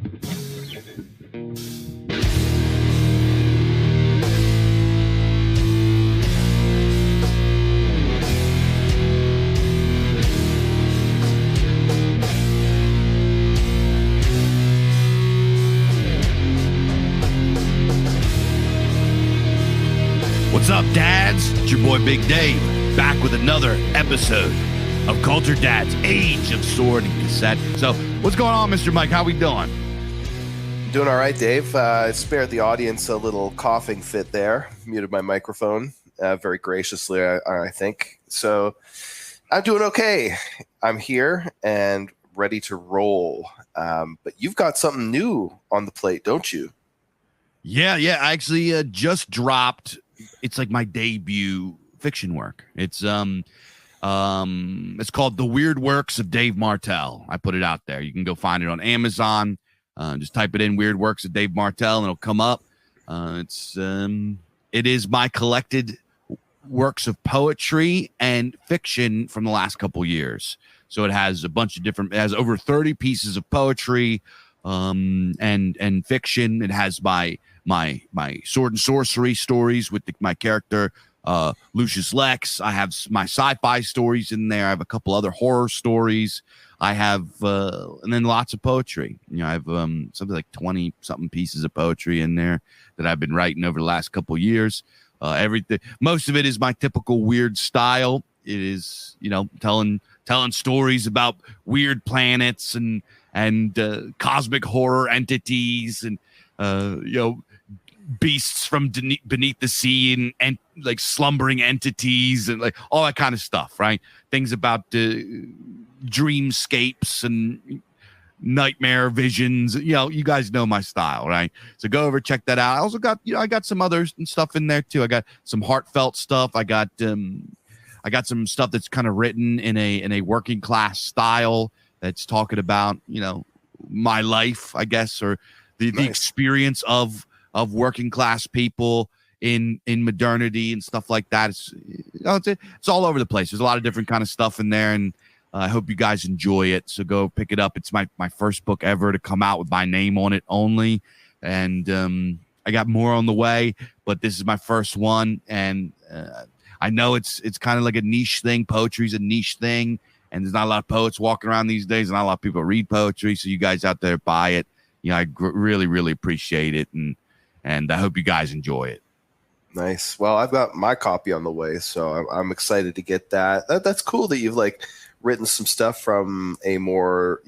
What's up, dads? It's your boy Big Dave, back with another episode of Culture Dad's Age of Sword and Cassette. So, what's going on, Mr. Mike? How we doing? Doing all right, Dave. I spared the audience a little coughing fit there. Muted my microphone very graciously, I think. So, I'm doing okay. I'm here and ready to roll. But you've got something new on the plate, don't you? Yeah. I actually just dropped. It's like my debut fiction work. It's called The Weird Works of Dave Martell. I put it out there. You can go find it on Amazon. Just type it in Weird Works of Dave Martell and it'll come up. It is my collected works of poetry and fiction from the last couple years. So it has a bunch of different, it has over 30 pieces of poetry and fiction. It has my sword and sorcery stories with my character Lucius Lex. I have my sci-fi stories in there. I have a couple other horror stories. I have and then lots of poetry. I have something like 20 something pieces of poetry in there that I've been writing over the last couple of years. Everything, most of it is my typical weird style. It is, telling stories about weird planets and cosmic horror entities and beasts from beneath the sea and like slumbering entities and like all that kind of stuff, right? Things about dreamscapes and nightmare visions. You guys know my style, right? So go over, check that out. I also got, I got some other stuff in there too. I got some heartfelt stuff. I got some stuff that's kind of written in a working class style that's talking about, my life, I guess, or the experience of working class people in modernity and stuff like that. It's all over the place. There's a lot of different kind of stuff in there, and I hope you guys enjoy it. So go pick it up. It's my first book ever to come out with my name on it only, and I got more on the way, but this is my first one, and I know it's kind of like a niche thing. Poetry's a niche thing, and there's not a lot of poets walking around these days, and not a lot of people read poetry. So you guys out there buy it. I really, really appreciate it, and I hope you guys enjoy it. Nice. Well, I've got my copy on the way, so I'm excited to get that. That's cool that you've written some stuff from a more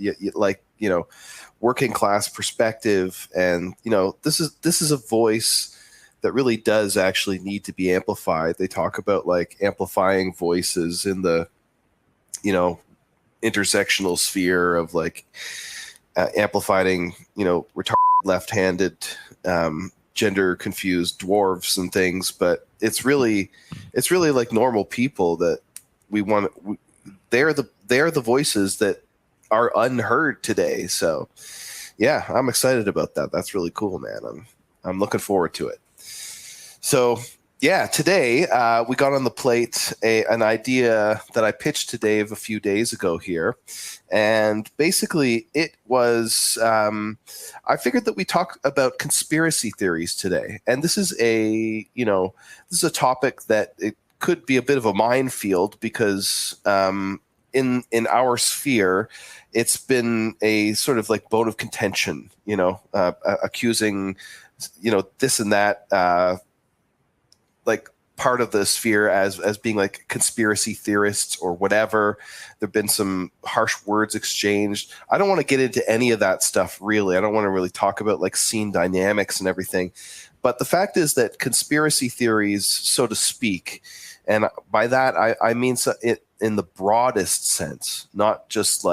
working class perspective, and this is a voice that really does actually need to be amplified. They talk about amplifying voices in the intersectional sphere of amplifying retarded left-handed gender confused dwarves and things, but it's really normal people that we want. They're the voices that are unheard today. So yeah, I'm excited about that. That's really cool, man. I'm looking forward to it. So yeah, today we got on the plate an idea that I pitched to Dave a few days ago here, and basically it was I figured that we talk about conspiracy theories today, and this is a topic that it could be a bit of a minefield because in our sphere it's been a sort of bone of contention, accusing this and that. Part of the sphere as being conspiracy theorists or whatever. There've been some harsh words exchanged. I don't want to get into any of that stuff, really. I don't want to really talk about scene dynamics and everything. But the fact is that conspiracy theories, so to speak, and by that I mean it in the broadest sense, not just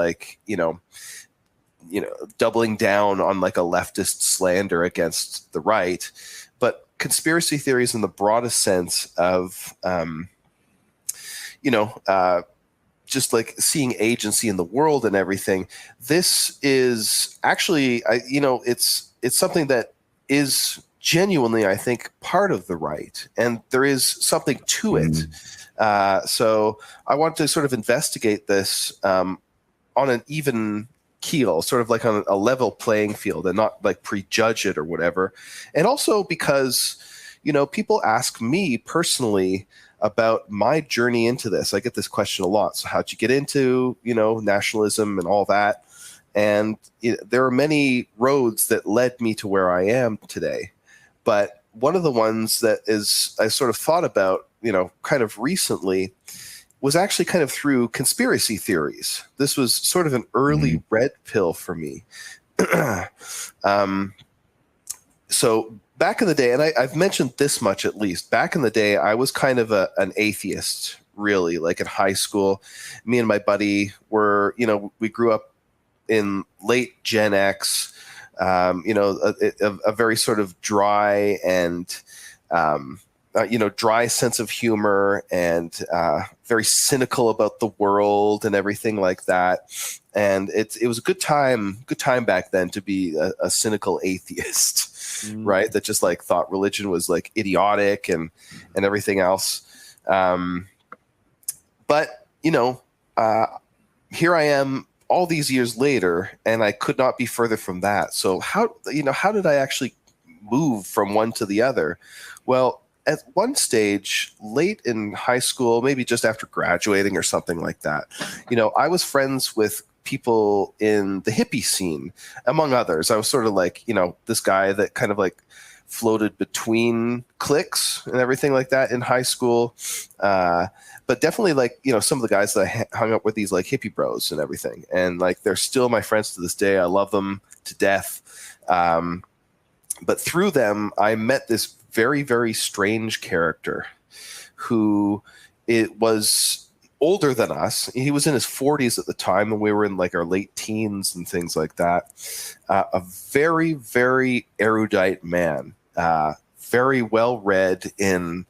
doubling down on a leftist slander against the right, but conspiracy theories in the broadest sense of, just seeing agency in the world and everything. This is actually, it's something that is genuinely, I think, part of the right, and there is something to it. So I want to sort of investigate this on an even keel, sort of like on a level playing field, and not like prejudge it or whatever. And also because, people ask me personally about my journey into this. I get this question a lot. So how'd you get into, nationalism and all that? And there are many roads that led me to where I am today. But one of the ones that I sort of thought about, kind of recently, was actually kind of through conspiracy theories. This was sort of an early red pill for me. So back in the day, and I've mentioned this much at least, back in the day, I was kind of an atheist, really, like in high school. Me and my buddy were, we grew up in late Gen X, a very sort of dry and, dry sense of humor, and very cynical about the world and everything like that. And it was a good time back then to be a cynical atheist, right? That just like thought religion was like idiotic and everything else. But here I am all these years later, and I could not be further from that. So how did I actually move from one to the other? Well, at one stage, late in high school, maybe just after graduating or something like that, I was friends with people in the hippie scene, among others. I was sort of like, this guy that kind of like floated between cliques and everything like that in high school. But definitely like, some of the guys that I hung up with, these like hippie bros and everything. And like, they're still my friends to this day. I love them to death. But through them, I met this very, very strange character who was older than us. He was in his 40s at the time, and we were in like our late teens and things like that. A very, very erudite man, very well read in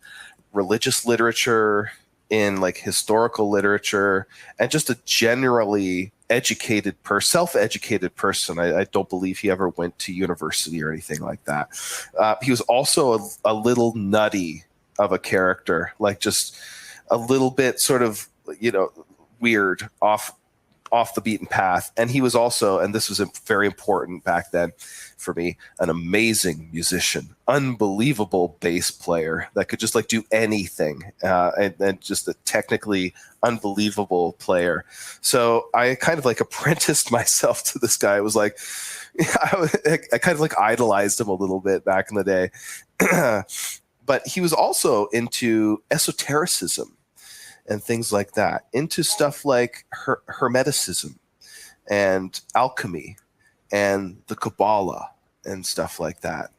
religious literature, in like historical literature, and just a generally educated self-educated person. I don't believe he ever went to university or anything like that. He was also a little nutty of a character, like just a little bit sort of, weird, off the beaten path. And he was also, and this was very important back then for me, an amazing musician, unbelievable bass player that could just like do anything, and just a technically unbelievable player. So I kind of like apprenticed myself to this guy. It was like, I kind of like idolized him a little bit back in the day. But he was also into esotericism and things like that, into stuff like Hermeticism and alchemy and the Kabbalah and stuff like that.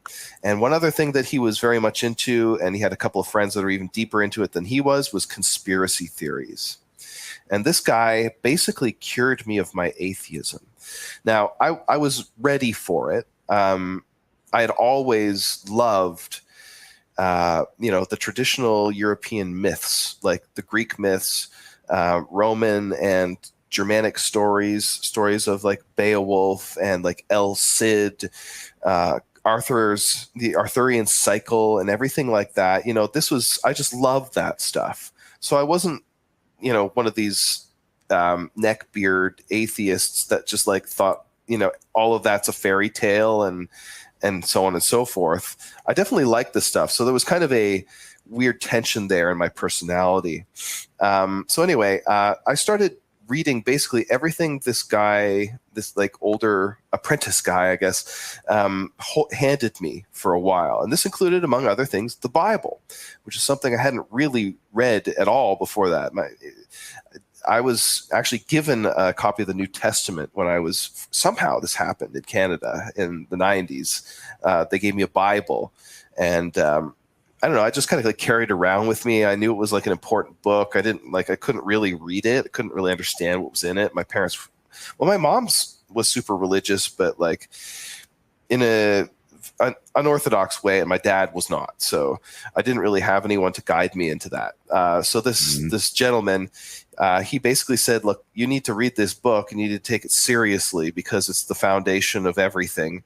And one other thing that he was very much into, and he had a couple of friends that are even deeper into it than he was conspiracy theories. And this guy basically cured me of my atheism. Now, I was ready for it. I had always loved the traditional European myths, like the Greek myths, Roman and Germanic stories of like Beowulf and like El Cid, the Arthurian cycle and everything like that. I just loved that stuff. So I wasn't, one of these neckbeard atheists that just like thought, all of that's a fairy tale and so on and so forth. I definitely liked this stuff. So there was kind of a weird tension there in my personality. So anyway, I started reading basically everything this like older apprentice guy, I guess, handed me for a while. And this included, among other things, the Bible, which is something I hadn't really read at all before that. I was actually given a copy of the New Testament when somehow this happened in Canada in the 90s. They gave me a Bible, and I don't know, I just kind of like carried it around with me. I knew it was like an important book. I couldn't really read it. I couldn't really understand what was in it. My mom's was super religious, but like in an unorthodox way, and my dad was not. So I didn't really have anyone to guide me into that. So this gentleman, he basically said, look, you need to read this book and you need to take it seriously because it's the foundation of everything.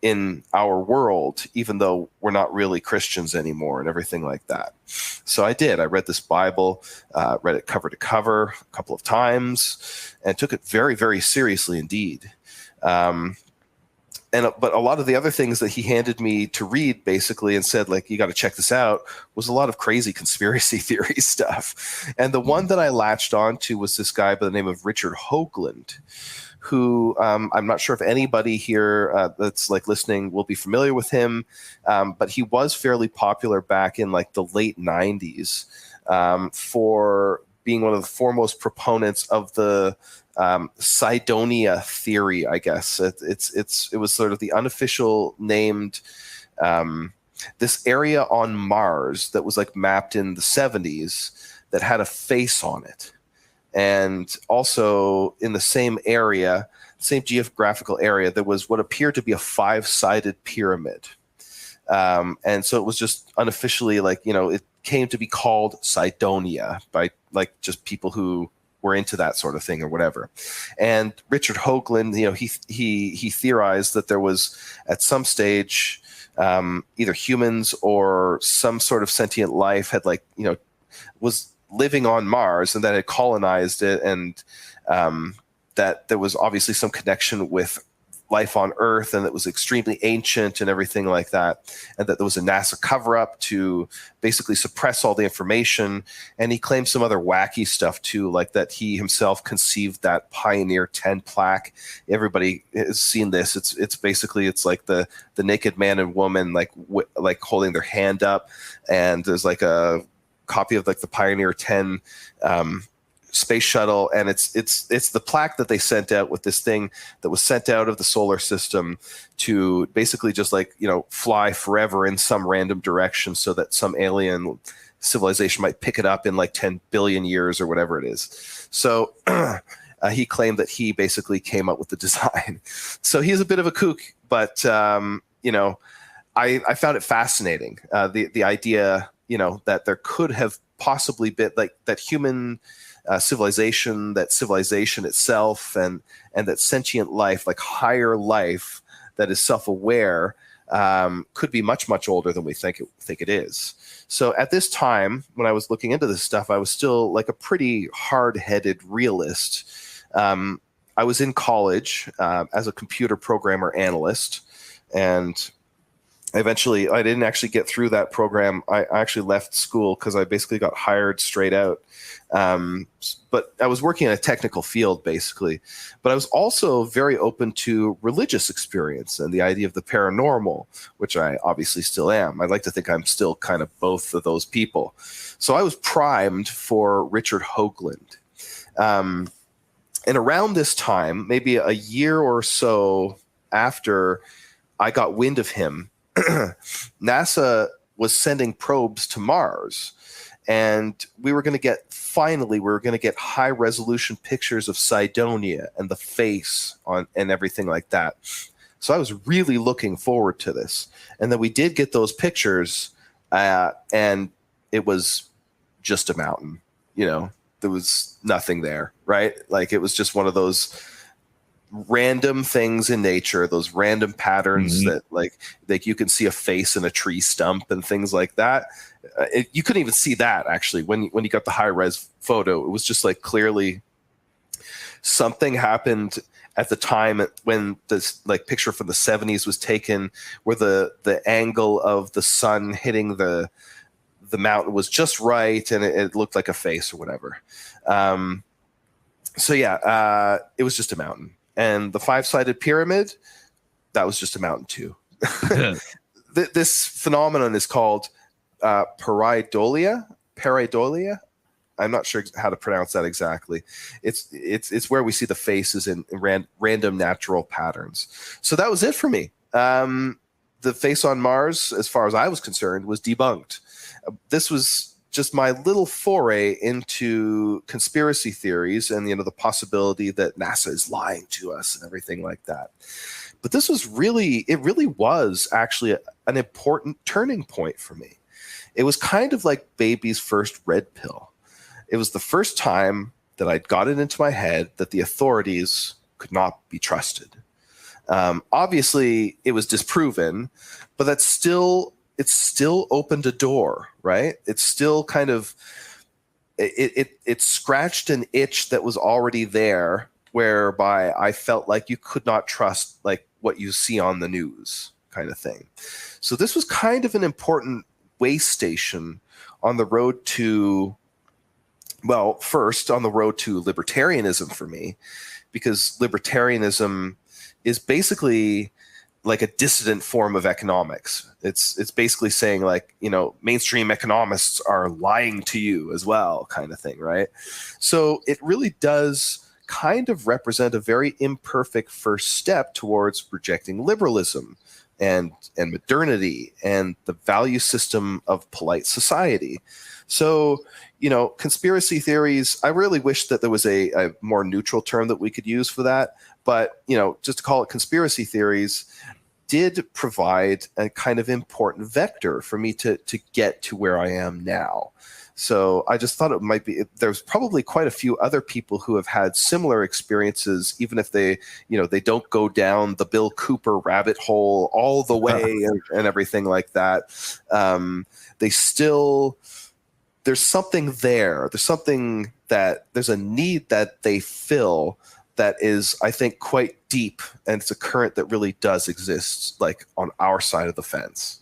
in our world, even though we're not really Christians anymore and everything like that. So I did. I read this Bible, read it cover to cover a couple of times, and took it very, very seriously indeed. But a lot of the other things that he handed me to read, basically, and said, like, you got to check this out, was a lot of crazy conspiracy theory stuff. And the one that I latched on to was this guy by the name of Richard Hoagland, who I'm not sure if anybody here that's like listening will be familiar with him, but he was fairly popular back in like the late 90s for being one of the foremost proponents of the Cydonia theory, I guess. It was sort of the unofficial named this area on Mars that was like mapped in the 70s that had a face on it. And also in the same area, same geographical area, there was what appeared to be a 5-sided pyramid. And so it was just unofficially, like, you know, it came to be called Cydonia by like just people who were into that sort of thing or whatever. And Richard Hoagland, you know, he theorized that there was at some stage either humans or some sort of sentient life had, like, you know, was living on Mars and that had colonized it, and that there was obviously some connection with life on Earth, and it was extremely ancient and everything like that, and that there was a NASA cover-up to basically suppress all the information. And he claimed some other wacky stuff too, like that he himself conceived that Pioneer 10 plaque. Everybody has seen this. It's basically, it's like the naked man and woman like holding their hand up, and there's like a copy of like the Pioneer 10 space shuttle, and it's the plaque that they sent out with this thing that was sent out of the solar system to basically just, like, you know, fly forever in some random direction so that some alien civilization might pick it up in like 10 billion years or whatever it is. So he claimed that he basically came up with the design. So he's a bit of a kook, but you know, I found it fascinating, the idea, you know, that there could have possibly been like that human civilization, that civilization itself, and that sentient life, like higher life that is self-aware, could be much, much older than we think it is. So at this time, when I was looking into this stuff, I was still like a pretty hard-headed realist. I was in college as a computer programmer analyst, and eventually I didn't actually get through that program. I actually left school because I basically got hired straight out. But I was working in a technical field, basically. But I was also very open to religious experience and the idea of the paranormal, which I obviously still am. I'd like to think I'm still kind of both of those people. So I was primed for Richard Hoagland. And around this time, maybe a year or so after I got wind of him, NASA was sending probes to Mars, and we were going to get high resolution pictures of Cydonia and the face on and everything like that. So I was really looking forward to this. And then we did get those pictures, and it was just a mountain. You know, there was nothing there, right? Like, it was just one of those random things in nature, those random patterns that like you can see a face in a tree stump and things like that. You couldn't even see that actually when you got the high res photo. It was just like clearly something happened at the time when this like picture from the 70s was taken, where the angle of the sun hitting the mountain was just right, and it looked like a face or whatever. So yeah, it was just a mountain. And the 5-sided pyramid, that was just a mountain too. This phenomenon is called pareidolia. I'm not sure how to pronounce that exactly. It's where we see the faces in random natural patterns. So that was it for me. The face on Mars, as far as I was concerned, was debunked. This was just my little foray into conspiracy theories and, you know, the possibility that NASA is lying to us and everything like that. But this was really was actually an important turning point for me. It was kind of like baby's first red pill. It was the first time that I'd got it into my head that the authorities could not be trusted. Obviously, it was disproven, but it's still opened a door, right? It's still kind of it scratched an itch that was already there, whereby I felt like you could not trust like what you see on the news, kind of thing. So this was kind of an important way station on the road to, well, first on the road to libertarianism for me, because libertarianism is basically like a dissident form of economics. It's basically saying like, you know, mainstream economists are lying to you as well, kind of thing, right? So it really does kind of represent a very imperfect first step towards rejecting liberalism and modernity and the value system of polite society. So, you know, conspiracy theories, I really wish that there was a more neutral term that we could use for that. But, you know, just to call it conspiracy theories did provide a kind of important vector for me to get to where I am now. So I just thought it might be, there's probably quite a few other people who have had similar experiences, even if they, you know, they don't go down the Bill Cooper rabbit hole all the way and everything like that. They still, there's something there. There's a need that they fill that is, I think, quite deep, and it's a current that really does exist, like on our side of the fence.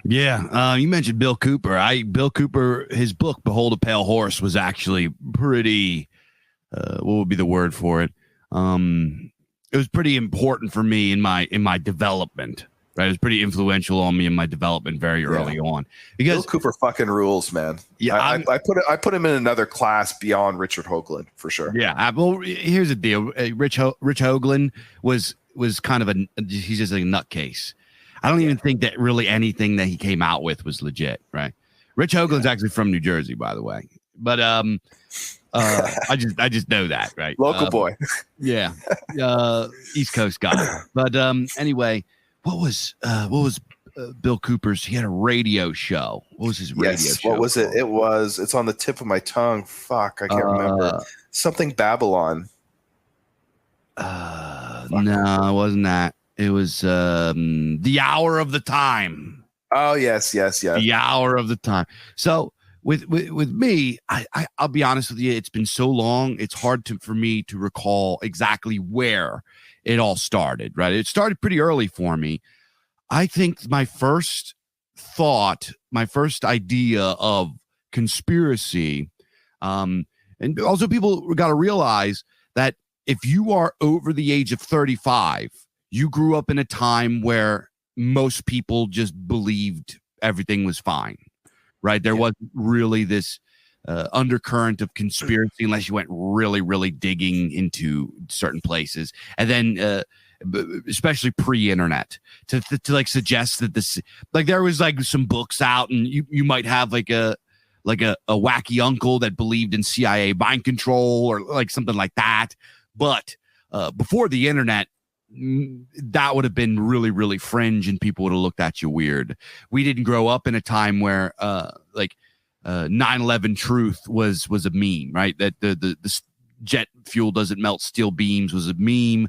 Yeah, you mentioned Bill Cooper. Bill Cooper, his book "Behold a Pale Horse" was actually pretty. What would be the word for it? It was pretty important for me in my development. Right, it was pretty influential on me in my development very early on. Because Bill Cooper fucking rules, man. Yeah, I put him in another class beyond Richard Hoagland for sure. Yeah, well, here's the deal. Rich Hoagland was kind of he's just a nutcase. I don't even think that really anything that he came out with was legit, right? Rich Hoagland's actually from New Jersey, by the way. But I just know that, right? Local boy. Yeah. East Coast guy. But anyway, what was Bill Cooper's? He had a radio show. What was his radio show? What was it? It's on the tip of my tongue. Fuck, I can't remember. Something Babylon. No, it wasn't that. It was The Hour of the Time. Oh, yes. The Hour of the Time. So with me, I'll be honest with you, it's been so long, it's hard for me to recall exactly where it all started, right? It started pretty early for me. I think my first idea of conspiracy, and also people got to realize that if you are over the age of 35, you grew up in a time where most people just believed everything was fine, right? There wasn't really this undercurrent of conspiracy unless you went really, really digging into certain places. And then especially pre-internet to like suggest that this, like there was like some books out and you might have like a wacky uncle that believed in CIA mind control or like something like that. But before the internet, that would have been really, really fringe and people would have looked at you weird. We didn't grow up in a time where 9/11 truth was a meme, right? That the jet fuel doesn't melt steel beams was a meme.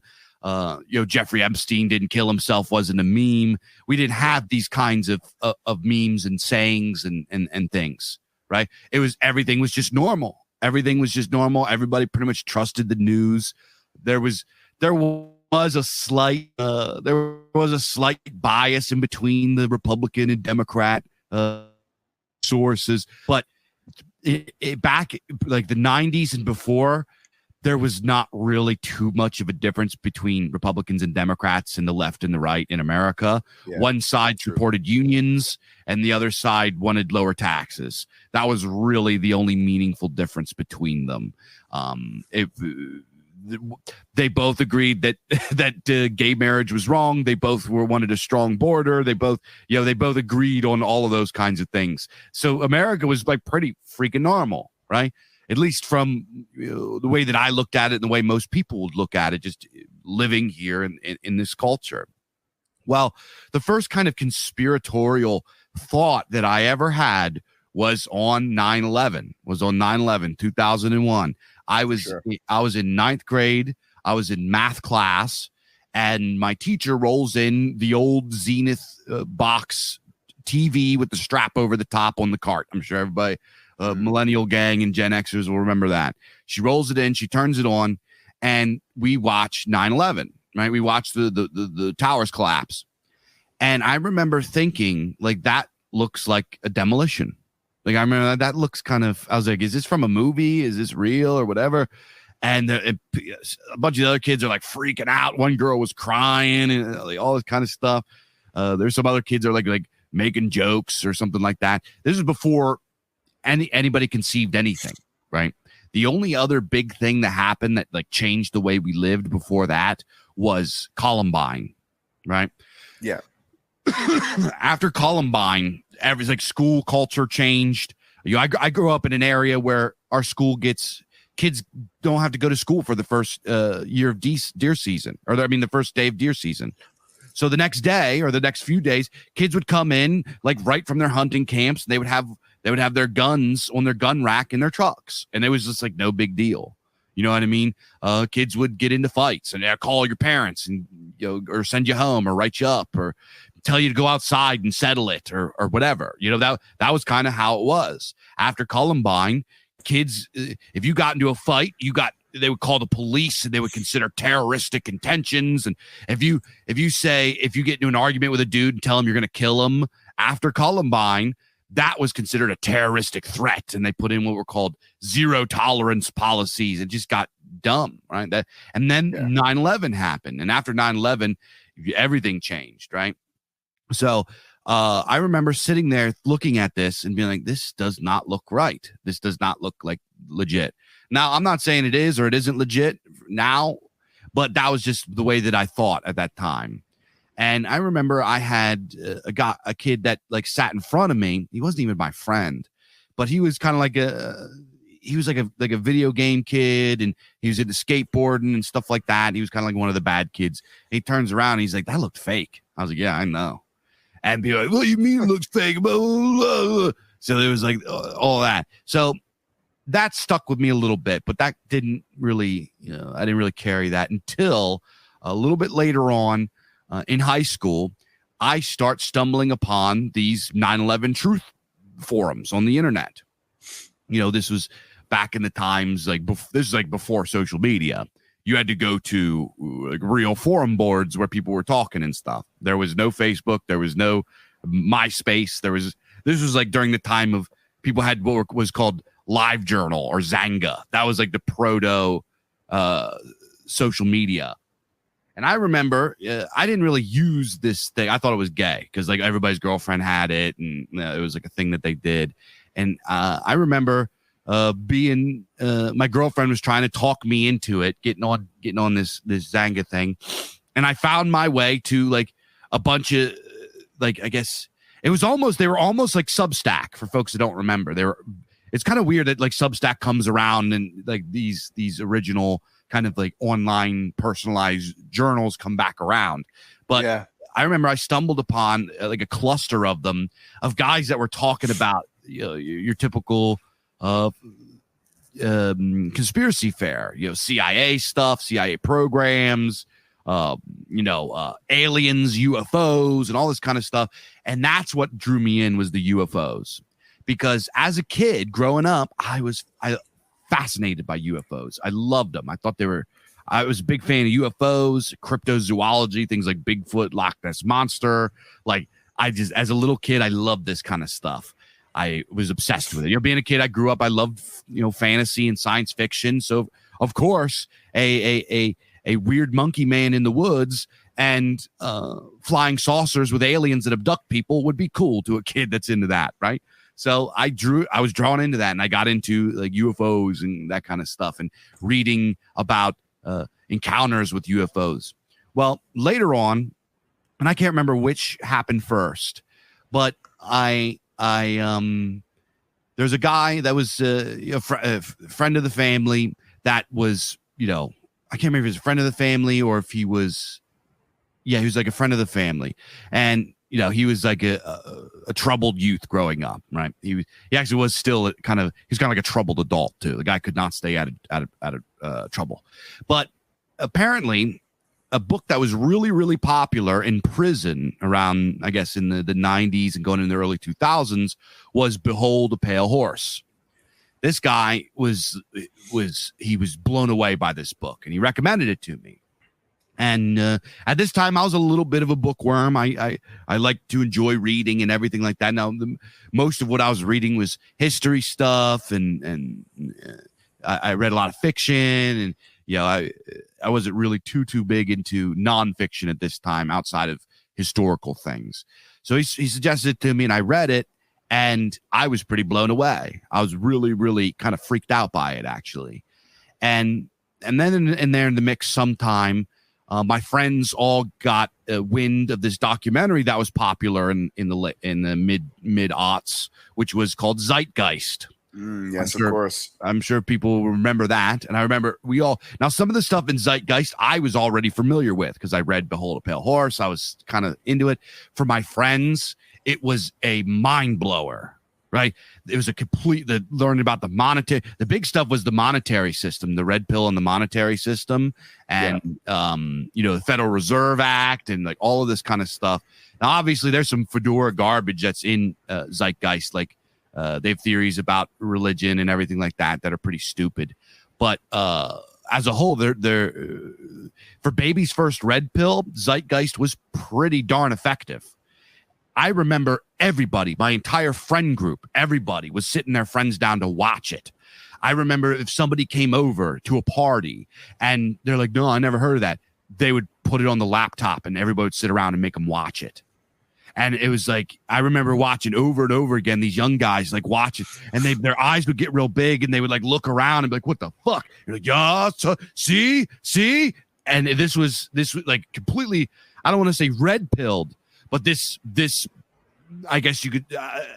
Jeffrey Epstein didn't kill himself wasn't a meme. We didn't have these kinds of memes and sayings and things, right? Everything was just normal. Everything was just normal. Everybody pretty much trusted the news. There was a slight bias in between the Republican and Democrat sources, but back like the 90s and before, there was not really too much of a difference between Republicans and Democrats and the left and the right in America. Yeah, one side supported unions and the other side wanted lower taxes. That was really the only meaningful difference between them. They both agreed that gay marriage was wrong. They both wanted a strong border. They both agreed on all of those kinds of things. So America was like pretty freaking normal, right? At least from the way that I looked at it and the way most people would look at it, just living here in this culture. Well, the first kind of conspiratorial thought that I ever had was on 9/11, 2001. I was in ninth grade. I was in math class, and my teacher rolls in the old Zenith box TV with the strap over the top on the cart. I'm sure everybody, millennial gang and Gen Xers will remember that. She rolls it in, she turns it on, and we watch 9/11, right? We watch the towers collapse. And I remember thinking, like, that looks like a demolition. Like, I remember that looks kind of, I was like, is this from a movie? Is this real or whatever? And a bunch of the other kids are like freaking out. One girl was crying and like, all this kind of stuff. There's some other kids that are like making jokes or something like that. This is before anybody conceived anything, right? The only other big thing that happened that like changed the way we lived before that was Columbine, right? Yeah. After Columbine, like school culture changed. You know, I grew up in an area where our school kids don't have to go to school for the first year of deer season, or the first day of deer season. So the next day or the next few days, kids would come in like right from their hunting camps. And they would have their guns on their gun rack in their trucks, and it was just like no big deal. You know what I mean? Kids would get into fights and call your parents and or send you home or write you up or tell you to go outside and settle it or whatever. You know, that was kind of how it was. After Columbine, kids, if you got into a fight, they would call the police and they would consider terroristic intentions. And if you get into an argument with a dude and tell him you're going to kill him after Columbine, that was considered a terroristic threat. And they put in what were called zero tolerance policies. It just got dumb, right? And then 9/11 happened. And after 9/11, everything changed, right? So I remember sitting there looking at this and being like, this does not look right. This does not look like legit. Now, I'm not saying it is or it isn't legit now, but that was just the way that I thought at that time. And I remember I had a kid that like sat in front of me. He wasn't even my friend, but he was kind of like a video game kid, and he was into skateboarding and stuff like that. He was kind of like one of the bad kids. He turns around and he's like, that looked fake. I was like, yeah, I know. And people like, what do you mean it looks fake? Blah, blah, blah. So there was like all that. So that stuck with me a little bit, but that didn't really, I didn't really carry that until a little bit later on in high school. I start stumbling upon these 9/11 truth forums on the internet. This was back in the times, like this is like before social media. You had to go to like real forum boards where people were talking and stuff. There was no Facebook. There was no MySpace. This was like during the time of people had what was called LiveJournal or Zanga. That was like the proto social media. And I remember I didn't really use this thing. I thought it was gay because like everybody's girlfriend had it, and it was like a thing that they did. And I remember my girlfriend was trying to talk me into it, getting on this Zanga thing, and I found my way to like a bunch of like, I guess they were almost like Substack for folks that don't remember. It's kind of weird that like Substack comes around and like these original kind of like online personalized journals come back around. But yeah. I remember I stumbled upon like a cluster of them, of guys that were talking about your typical conspiracy fair, CIA stuff, CIA programs, aliens, UFOs, and all this kind of stuff. And that's what drew me in, was the UFOs, because as a kid growing up, I was fascinated by UFOs. I loved them. I was a big fan of UFOs, cryptozoology, things like Bigfoot, Loch Ness Monster. Like as a little kid, I loved this kind of stuff. I was obsessed with it. Being a kid, I grew up, I loved, fantasy and science fiction. So of course, a weird monkey man in the woods and flying saucers with aliens that abduct people would be cool to a kid that's into that, right? So I was drawn into that, and I got into like UFOs and that kind of stuff, and reading about encounters with UFOs. Well, later on, and I can't remember which happened first, but there's a guy that was a friend of the family that was, I can't remember if he was a friend of the family or if he was like a friend of the family. And, he was like a troubled youth growing up, right? He actually was still he's kind of like a troubled adult too. The guy could not stay out of trouble. But apparently a book that was really, really popular in prison around, I guess, in the 90s and going in the early 2000s was Behold a Pale Horse. This guy was blown away by this book, and he recommended it to me. And at this time, I was a little bit of a bookworm. I like to enjoy reading and everything like that. Now, most of what I was reading was history stuff, and I read a lot of fiction, and I wasn't really too big into nonfiction at this time outside of historical things. So he suggested it to me, and I read it, and I was pretty blown away. I was really, really kind of freaked out by it, actually. And then in the mix sometime, my friends all got wind of this documentary that was popular in the mid aughts, which was called Zeitgeist. Yes, of course. I'm sure people remember that. And I remember now some of the stuff in Zeitgeist I was already familiar with because I read Behold a Pale Horse. I was kind of into it. For my friends, it was a mind blower. Right. It was learning about the big stuff was the monetary system, the red pill and the monetary system, and, the Federal Reserve Act and like all of this kind of stuff. Now, obviously, there's some fedora garbage that's in Zeitgeist. Like they have theories about religion and everything like that are pretty stupid. But as a whole, they're for baby's first red pill, Zeitgeist was pretty darn effective. I remember my entire friend group, everybody was sitting their friends down to watch it. I remember if somebody came over to a party and they're like, no, I never heard of that. They would put it on the laptop and everybody would sit around and make them watch it. And it was like, I remember watching over and over again, these young guys like watch it, and their eyes would get real big and they would like look around and be like, what the fuck? You're like, yeah, so, see? And this was like completely, I don't want to say red pilled, but this, I guess you could,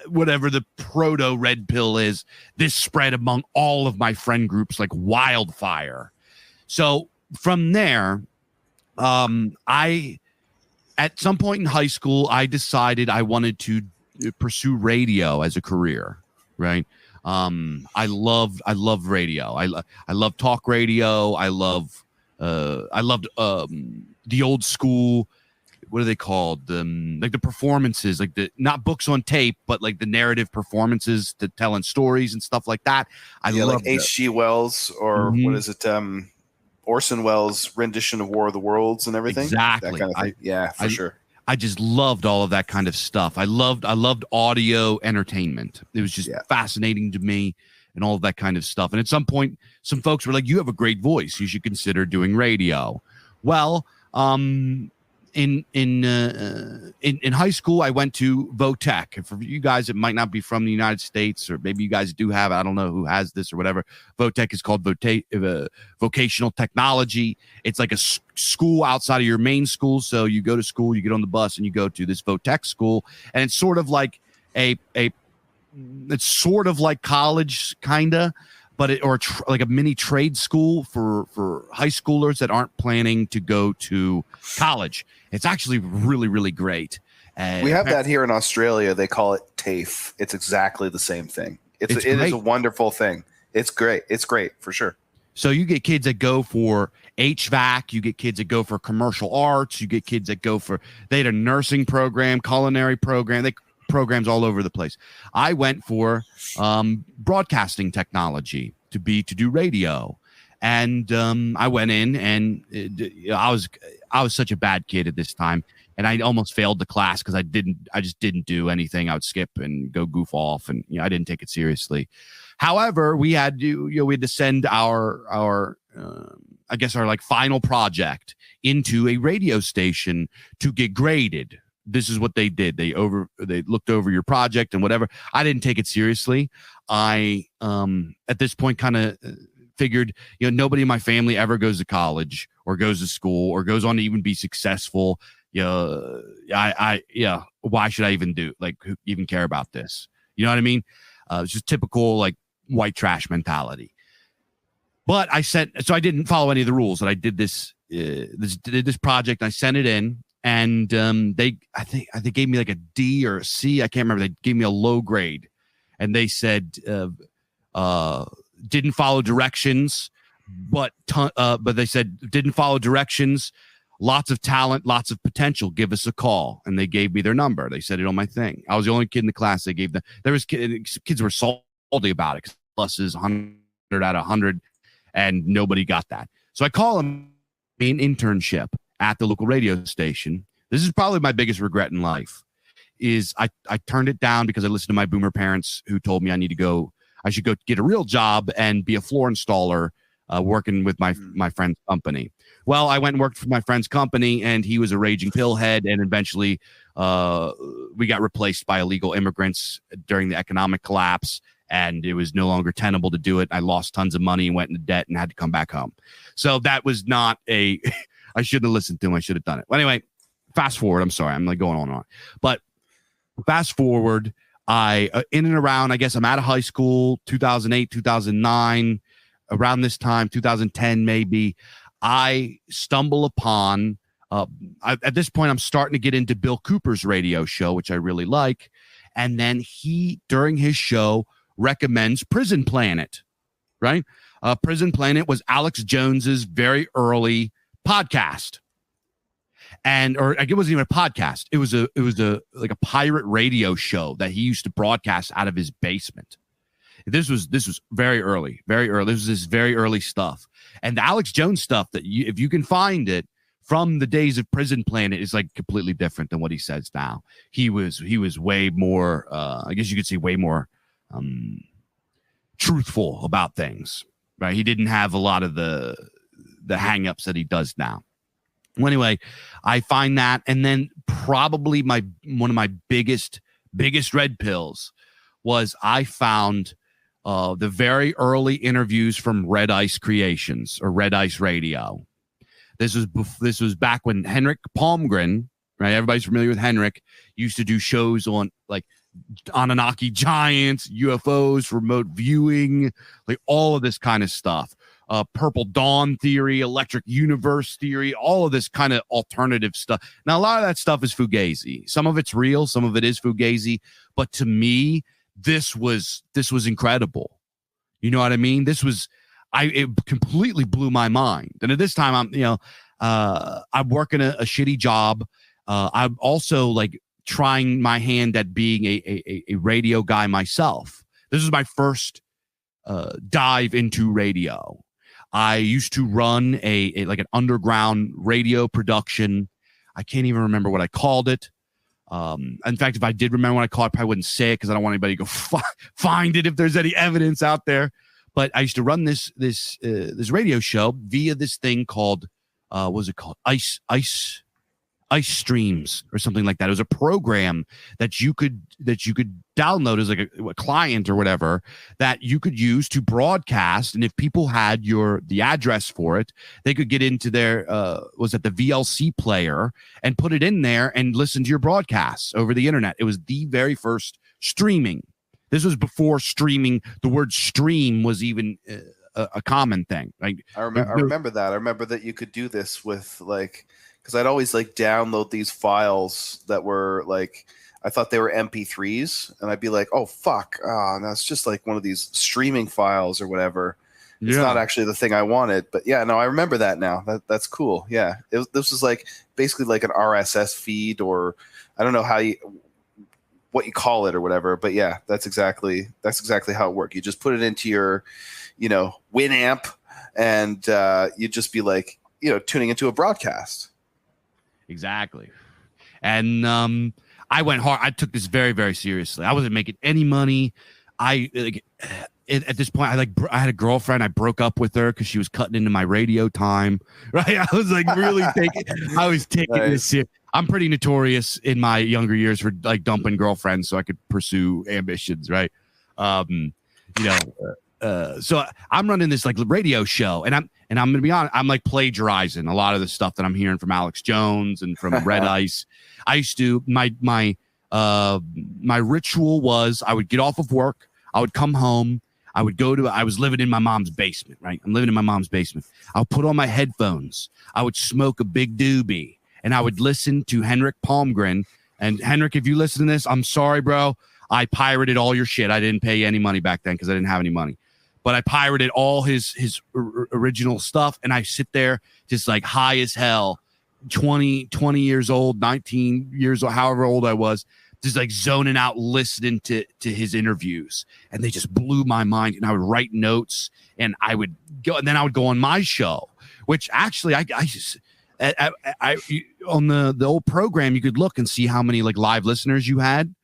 whatever the proto red pill is, this spread among all of my friend groups like wildfire. So from there, at some point in high school, I decided I wanted to pursue radio as a career. Right. I loved radio. I love talk radio. I loved the old school. What are they called? Like the performances, like not books on tape, but like the narrative performances to telling stories and stuff like that. I love like H.G. Wells or what is it? Orson Welles' rendition of War of the Worlds and everything. Exactly. That kind of thing. For sure. I just loved all of that kind of stuff. I loved audio entertainment. It was just fascinating to me and all of that kind of stuff. And at some point, some folks were like, you have a great voice. You should consider doing radio. Well, in high school, I went to Votech. And for you guys that might not be from the United States, or maybe you guys do have, I don't know who has this or whatever. Votech is called vocational technology. It's like a school outside of your main school. So you go to school, you get on the bus, and you go to this Votech school, and it's sort of like it's sort of like college, kinda. But like a mini trade school for high schoolers that aren't planning to go to college. It's actually really, really great. We have that here in Australia. They call it TAFE. It's exactly the same thing. It is a wonderful thing. It's great. It's great for sure. So you get kids that go for HVAC. You get kids that go for commercial arts. You get kids that they had a nursing program, culinary program. Programs all over the place. I went for broadcasting technology to do radio, and I went in, and I was such a bad kid at this time, and I almost failed the class because I just didn't do anything. I would skip and go goof off, and I didn't take it seriously. However, we had to send our I guess our like final project into a radio station to get graded. This is what they did. They looked over your project and whatever. I didn't take it seriously. I at this point kind of figured, nobody in my family ever goes to college or goes to school or goes on to even be successful. Why should I even care about this? You know what I mean? It's just typical like white trash mentality. But I didn't follow any of the rules, and I did this project. And I sent it in. And they gave me like a D or a C. I can't remember. They gave me a low grade, and they said didn't follow directions, but they said didn't follow directions. lots of talent, lots of potential. Give us a call. And they gave me their number. They said it on my thing. I was the only kid in the class they gave them. There was kids were salty about it. Pluses 100 out of 100, and nobody got that. So I call them an internship at the local radio station. This is probably my biggest regret in life. Is I turned it down because I listened to my boomer parents who told me I should go get a real job and be a floor installer, working with my friend's company. Well, I went and worked for my friend's company, and he was a raging pillhead, and eventually we got replaced by illegal immigrants during the economic collapse, and it was no longer tenable to do it. I lost tons of money and went into debt and had to come back home. So that was not I shouldn't have listened to him. I should have done it. Well, anyway, fast forward. I'm sorry. I'm like going on and on. But fast forward, in and around, I guess I'm out of high school, 2008, 2009, around this time, 2010 maybe, I stumble upon, at this point, I'm starting to get into Bill Cooper's radio show, which I really like. And then he, during his show, recommends Prison Planet, right? Prison Planet was Alex Jones's very early podcast. Or it wasn't even a podcast. It was like a pirate radio show that he used to broadcast out of his basement. This was very early, very early. This was his very early stuff. And the Alex Jones stuff that if you can find it from the days of Prison Planet is like completely different than what he says now. He was way more, I guess you could say way more truthful about things, right? He didn't have a lot of the hang-ups that he does now. Well, anyway, I find that, and then probably one of my biggest red pills was I found the very early interviews from Red Ice Creations or Red Ice Radio. This was back when Henrik Palmgren, right? Everybody's familiar with Henrik, used to do shows on like Anunnaki giants, UFOs, remote viewing, like all of this kind of stuff. Purple Dawn theory, electric universe theory, all of this kind of alternative stuff. Now, a lot of that stuff is fugazi. Some of it's real, some of it is fugazi. But to me, this was incredible. You know what I mean? It completely blew my mind. And at this time, I'm working a shitty job. I'm also like trying my hand at being a radio guy myself. This was my first dive into radio. I used to run an underground radio production. I can't even remember what I called it. In fact, if I did remember what I called it, I probably wouldn't say it because I don't want anybody to go find it if there's any evidence out there. But I used to run this radio show via this thing called what was it called? Ice Streams or something like that. It was a program that you could download as like a client or whatever that you could use to broadcast. And if people had the address for it, they could get into their the VLC player and put it in there and listen to your broadcasts over the internet. It was the very first streaming. This was before streaming. The word stream was even a common thing. Like I remember that. I remember that you could do this with like. Because I'd always like download these files that were like, I thought they were MP3s, and I'd be like, oh, fuck. No, it's just like one of these streaming files or whatever. It's not actually the thing I wanted. But yeah, no, I remember that now. That's cool. Yeah. This was like basically like an RSS feed, or I don't know what you call it or whatever. But yeah, that's exactly how it worked. You just put it into your, Winamp, and you'd just be like, tuning into a broadcast. Exactly. And I went hard. I took this very, very seriously. I wasn't making any money. At this point, I had a girlfriend. I broke up with her because she was cutting into my radio time. Right? I was like really taking this serious. I'm pretty notorious in my younger years for like dumping girlfriends so I could pursue ambitions. Right? So I'm running this like radio show, and I'm going to be honest, I'm like plagiarizing a lot of the stuff that I'm hearing from Alex Jones and from Red Ice. I used to my ritual was I would get off of work, I would come home, I was living in my mom's basement, right? I'm living in my mom's basement. I'll put on my headphones, I would smoke a big doobie, and I would listen to Henrik Palmgren. And Henrik, if you listen to this, I'm sorry, bro. I pirated all your shit. I didn't pay you any money back then because I didn't have any money. But I pirated all his original stuff, and I sit there just like high as hell, 20 years old, 19 years old, however old I was, just like zoning out, listening to his interviews, and they just blew my mind. And I would write notes, and I would go, and then I would go on my show, which actually I just on the old program, you could look and see how many like live listeners you had.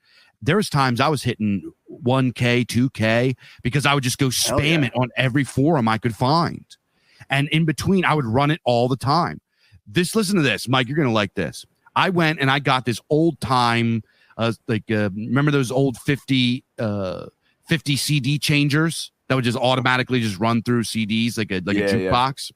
There was times I was hitting 1K, 2K, because I would just go spam it on every forum I could find. And in between, I would run it all the time. Listen to this, Mike, you're going to like this. I went and I got this old time, remember those old 50 CD changers that would just automatically just run through CDs like a jukebox?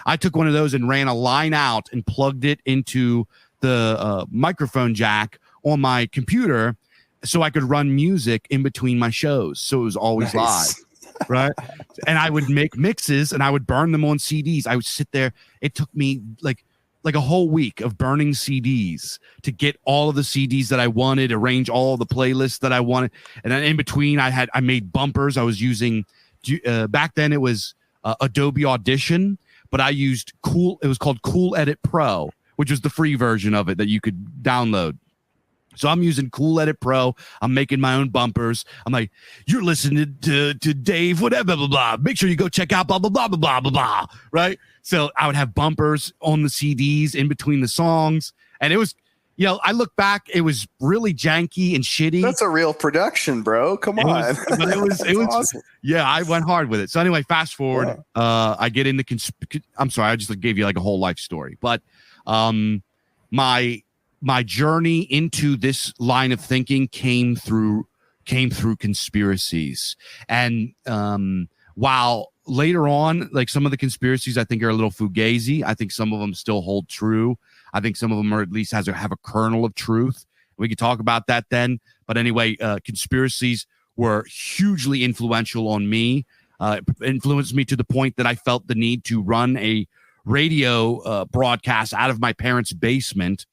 I took one of those and ran a line out and plugged it into the microphone jack on my computer so I could run music in between my shows. So it was always live, right? And I would make mixes and I would burn them on CDs. I would sit there. It took me like a whole week of burning CDs to get all of the CDs that I wanted, arrange all the playlists that I wanted. And then in between, I made bumpers. I was using, back then it was Adobe Audition, but I used it was called Cool Edit Pro, which was the free version of it that you could download. So I'm using Cool Edit Pro. I'm making my own bumpers. I'm like, you're listening to Dave, whatever, blah, blah, blah. Make sure you go check out blah, blah, blah, blah, blah, blah, blah. Right? So I would have bumpers on the CDs in between the songs. And it was, I look back, it was really janky and shitty. That's a real production, bro. Come on. It was awesome. Yeah, I went hard with it. So anyway, fast forward. Yeah. I get into, I'm sorry, I just gave you like a whole life story. But my journey into this line of thinking came through conspiracies. And while later on, like some of the conspiracies I think are a little fugazi, I think some of them still hold true. I think some of them are at least have a kernel of truth. We could talk about that then. But anyway, conspiracies were hugely influential on me, influenced me to the point that I felt the need to run a radio broadcast out of my parents' basement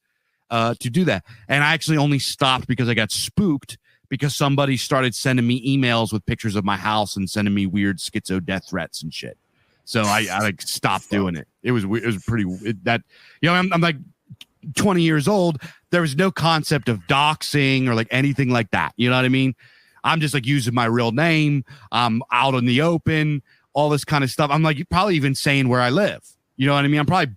to do that. And I actually only stopped because I got spooked because somebody started sending me emails with pictures of my house and sending me weird schizo death threats and shit. So I like stopped doing it. It was pretty I'm like 20 years old. There was no concept of doxing or like anything like that. You know what I mean? I'm just like using my real name. I'm out in the open, all this kind of stuff. I'm like probably even saying where I live. You know what I mean? I'm probably,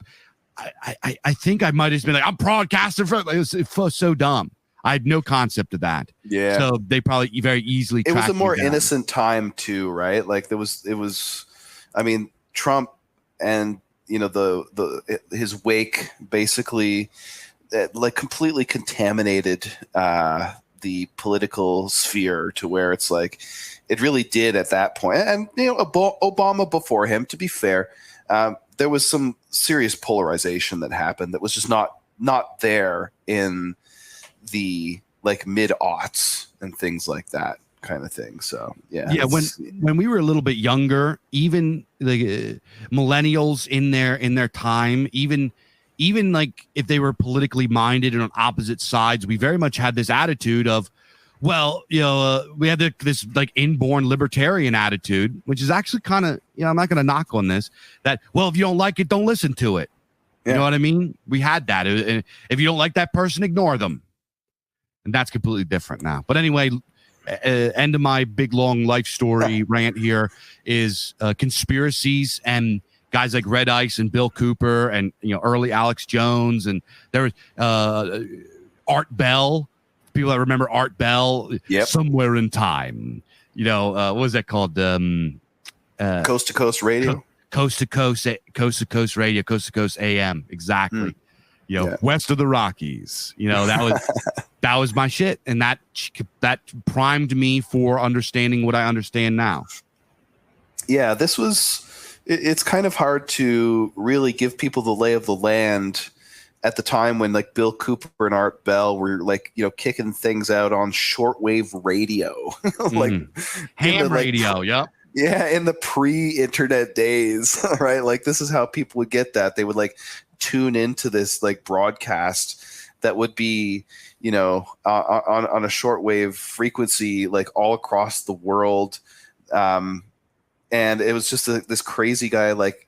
I think I might have been like, I'm broadcasting for, it was so dumb. I had no concept of that. Yeah. So they probably very easily. It was a more innocent time too, right? Like it was, I mean, Trump and, his wake basically like completely contaminated the political sphere to where it's like, it really did at that point. And, Obama before him, to be fair, there was some serious polarization that happened that was just not there in the like mid-aughts and things like that kind of thing. So yeah. When we were a little bit younger, even the millennials in their time, even like if they were politically minded and on opposite sides, we very much had this attitude of, well, we had this like inborn libertarian attitude, which is actually kind of, I'm not going to knock on this, that, well, if you don't like it, don't listen to it. You know what I mean? We had that. And if you don't like that person, ignore them. And that's completely different now. But anyway, end of my big, long life story rant here is conspiracies and guys like Red Ice and Bill Cooper and, early Alex Jones. And there was Art Bell. People that remember Art Bell, Somewhere in Time. What was that called? Coast to Coast Radio. Coast to Coast Radio, Coast to Coast AM. Exactly. West of the Rockies. That was my shit, and that primed me for understanding what I understand now. Yeah, it's kind of hard to really give people the lay of the land at the time when like Bill Cooper and Art Bell were like, kicking things out on shortwave radio, like ham radio. Yep. Yeah. In the pre-internet days, right? Like this is how people would get that. They would like tune into this like broadcast that would be, on a shortwave frequency, like all across the world. And it was just this crazy guy, like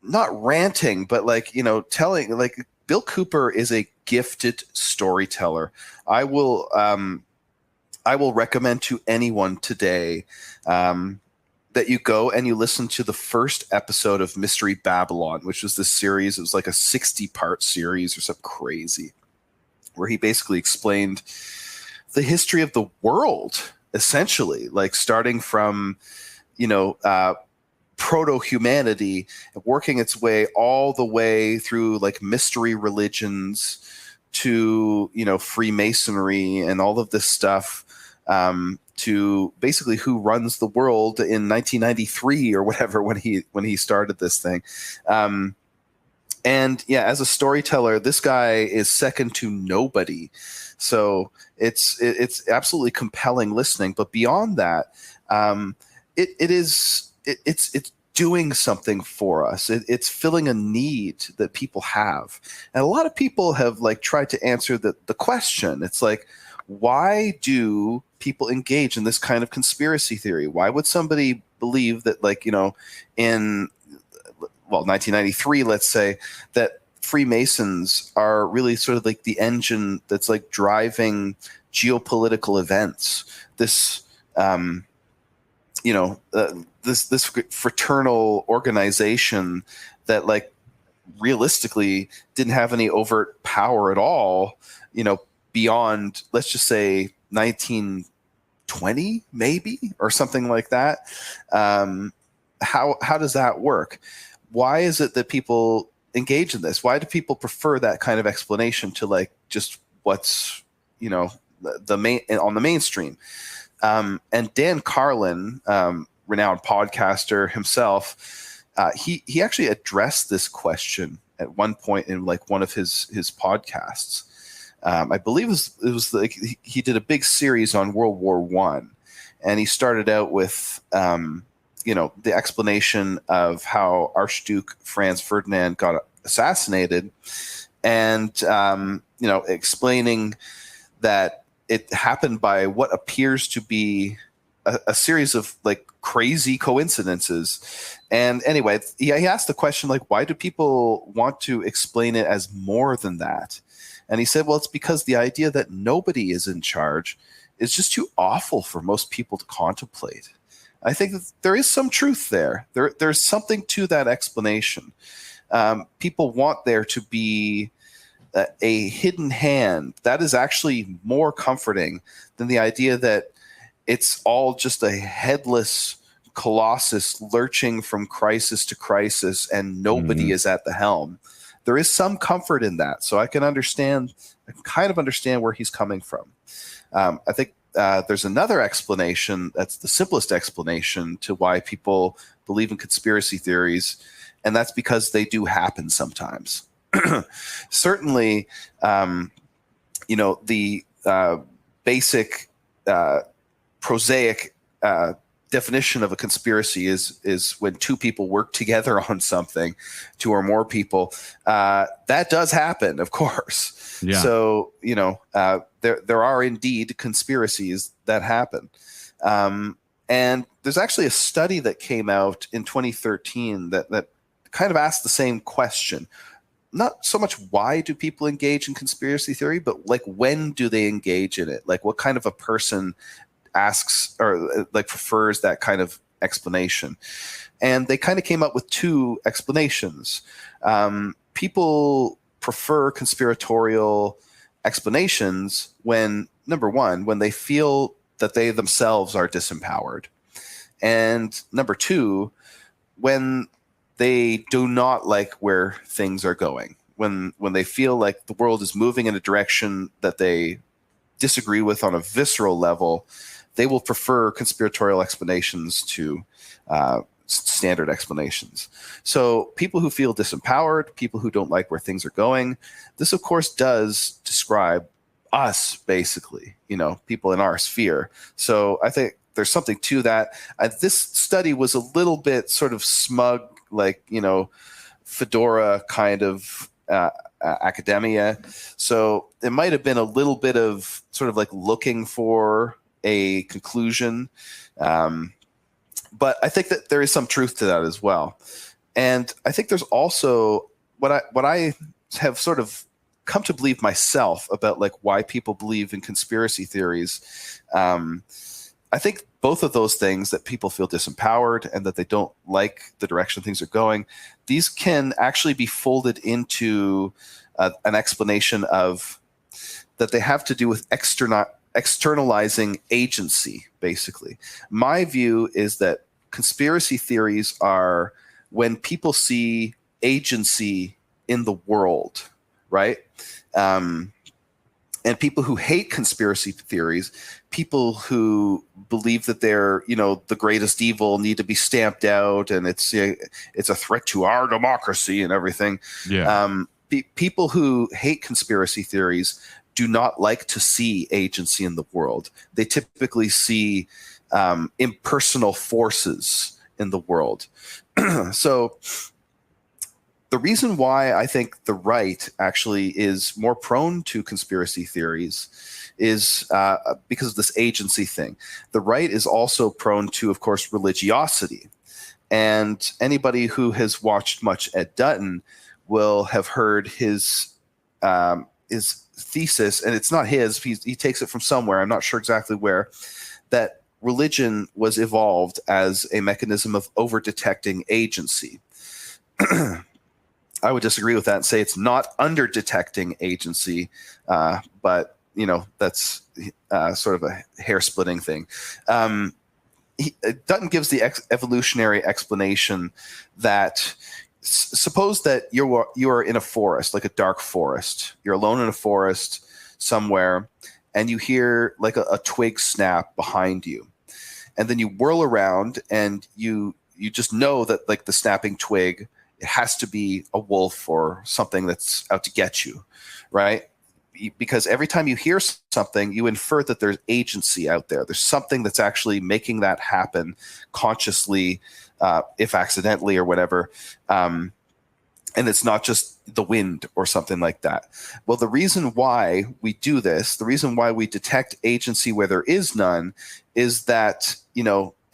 not ranting, but like, telling, like, Bill Cooper is a gifted storyteller. I will recommend to anyone today that you go and you listen to the first episode of Mystery Babylon, which was this series. It was like a 60-part series or something crazy, where he basically explained the history of the world, essentially, like starting from, proto-humanity, working its way all the way through like mystery religions to, Freemasonry and all of this stuff, to basically who runs the world in 1993 or whatever, when he started this thing. And yeah, as a storyteller, this guy is second to nobody. So it's absolutely compelling listening. But beyond that, it's doing something for us. It's filling a need that people have. And a lot of people have like tried to answer the question. It's like, why do people engage in this kind of conspiracy theory? Why would somebody believe that, like, in 1993, let's say, that Freemasons are really sort of like the engine that's like driving geopolitical events? This, this fraternal organization that, like, realistically didn't have any overt power at all, beyond, let's just say, 1920 maybe, or something like that. How does that work? Why is it that people engage in this? Why do people prefer that kind of explanation to like just what's, the main on the mainstream? And Dan Carlin, renowned podcaster himself, he actually addressed this question at one point in like one of his podcasts. I believe it was like he did a big series on World War I, and he started out with the explanation of how Archduke Franz Ferdinand got assassinated, and explaining that it happened by what appears to be a series of like crazy coincidences. And anyway, he asked the question, like, why do people want to explain it as more than that? And he said, well, it's because the idea that nobody is in charge is just too awful for most people to contemplate. I think that there is some truth there. There's something to that explanation. People want there to be a hidden hand. That is actually more comforting than the idea that it's all just a headless colossus lurching from crisis to crisis and nobody is at the helm. There is some comfort in that. So I can kind of understand where he's coming from. I think there's another explanation that's the simplest explanation to why people believe in conspiracy theories, and that's because they do happen sometimes. Certainly, the basic prosaic definition of a conspiracy is when two people work together on something, two or more people. That does happen, of course. Yeah. So, there are indeed conspiracies that happen. And there's actually a study that came out in 2013 that kind of asked the same question. Not so much why do people engage in conspiracy theory, but like when do they engage in it? Like what kind of a person asks or like prefers that kind of explanation? And they kind of came up with two explanations. People prefer conspiratorial explanations when, number one, when they feel that they themselves are disempowered, and number two, when they do not like where things are going, when they feel like the world is moving in a direction that they disagree with on a visceral level, they will prefer conspiratorial explanations to standard explanations. So people who feel disempowered, people who don't like where things are going, this of course does describe us, basically, people in our sphere. So I think there's something to that. This study was a little bit sort of smug, like, fedora kind of academia. So it might have been a little bit of sort of like looking for a conclusion. But I think that there is some truth to that as well. And I think there's also what I have sort of come to believe myself about like why people believe in conspiracy theories. I think both of those things, that people feel disempowered and that they don't like the direction things are going, these can actually be folded into an explanation of that they have to do with externalizing agency, basically. My view is that conspiracy theories are when people see agency in the world, right? And people who hate conspiracy theories, people who believe that they're, the greatest evil, need to be stamped out, and it's a threat to our democracy and everything. Yeah. People who hate conspiracy theories do not like to see agency in the world. They typically see impersonal forces in the world. So the reason why I think the right actually is more prone to conspiracy theories is because of this agency thing. The right is also prone to, of course, religiosity. And anybody who has watched much Ed Dutton will have heard his thesis, and it's not his, he takes it from somewhere, I'm not sure exactly where, that religion was evolved as a mechanism of over-detecting agency. I would disagree with that and say it's not under-detecting agency, but that's sort of a hair-splitting thing. Dutton gives the evolutionary explanation that suppose that you are in a forest, like a dark forest. You're alone in a forest somewhere, and you hear like a twig snap behind you, and then you whirl around, and you just know that like the snapping twig, it has to be a wolf or something that's out to get you, right? Because every time you hear something, you infer that there's agency out there. There's something that's actually making that happen consciously, if accidentally or whatever. And it's not just the wind or something like that. Well, the reason why we do this, the reason why we detect agency where there is none, is that,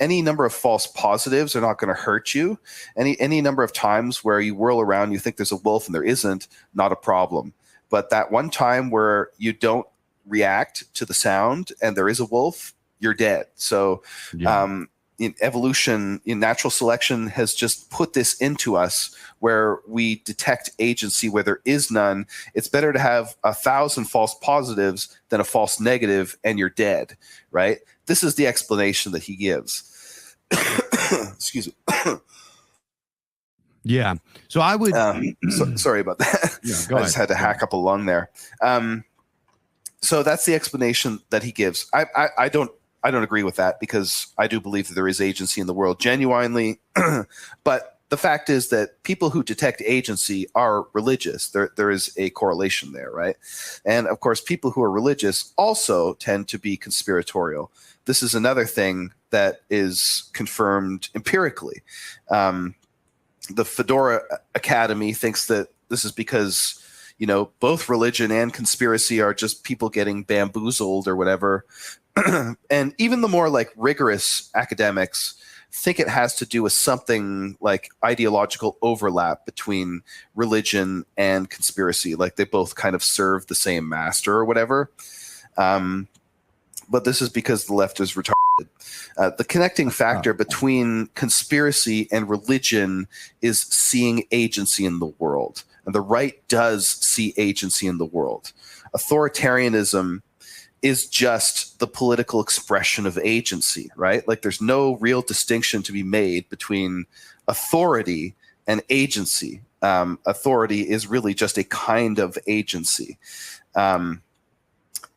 any number of false positives are not going to hurt you. Any number of times where you whirl around, you think there's a wolf and there isn't, not a problem. But that one time where you don't react to the sound and there is a wolf, you're dead. So in evolution, in natural selection, has just put this into us where we detect agency where there is none. It's better to have 1,000 false positives than a false negative, and you're dead, right? This is the explanation that he gives. Excuse me. Yeah. So I would. Sorry about that. Yeah, I just had to hack up a lung there. So that's the explanation that he gives. I don't agree with that, because I do believe that there is agency in the world genuinely. But the fact is that people who detect agency are religious. There is a correlation there, right? And of course, people who are religious also tend to be conspiratorial. This is another thing that is confirmed empirically. The Fedora Academy thinks that this is because, both religion and conspiracy are just people getting bamboozled or whatever. And even the more like rigorous academics think it has to do with something like ideological overlap between religion and conspiracy. Like they both kind of serve the same master or whatever. But this is because the left is retarded. The connecting factor between conspiracy and religion is seeing agency in the world. And the right does see agency in the world. Authoritarianism is just the political expression of agency, right? Like there's no real distinction to be made between authority and agency. Authority is really just a kind of agency. The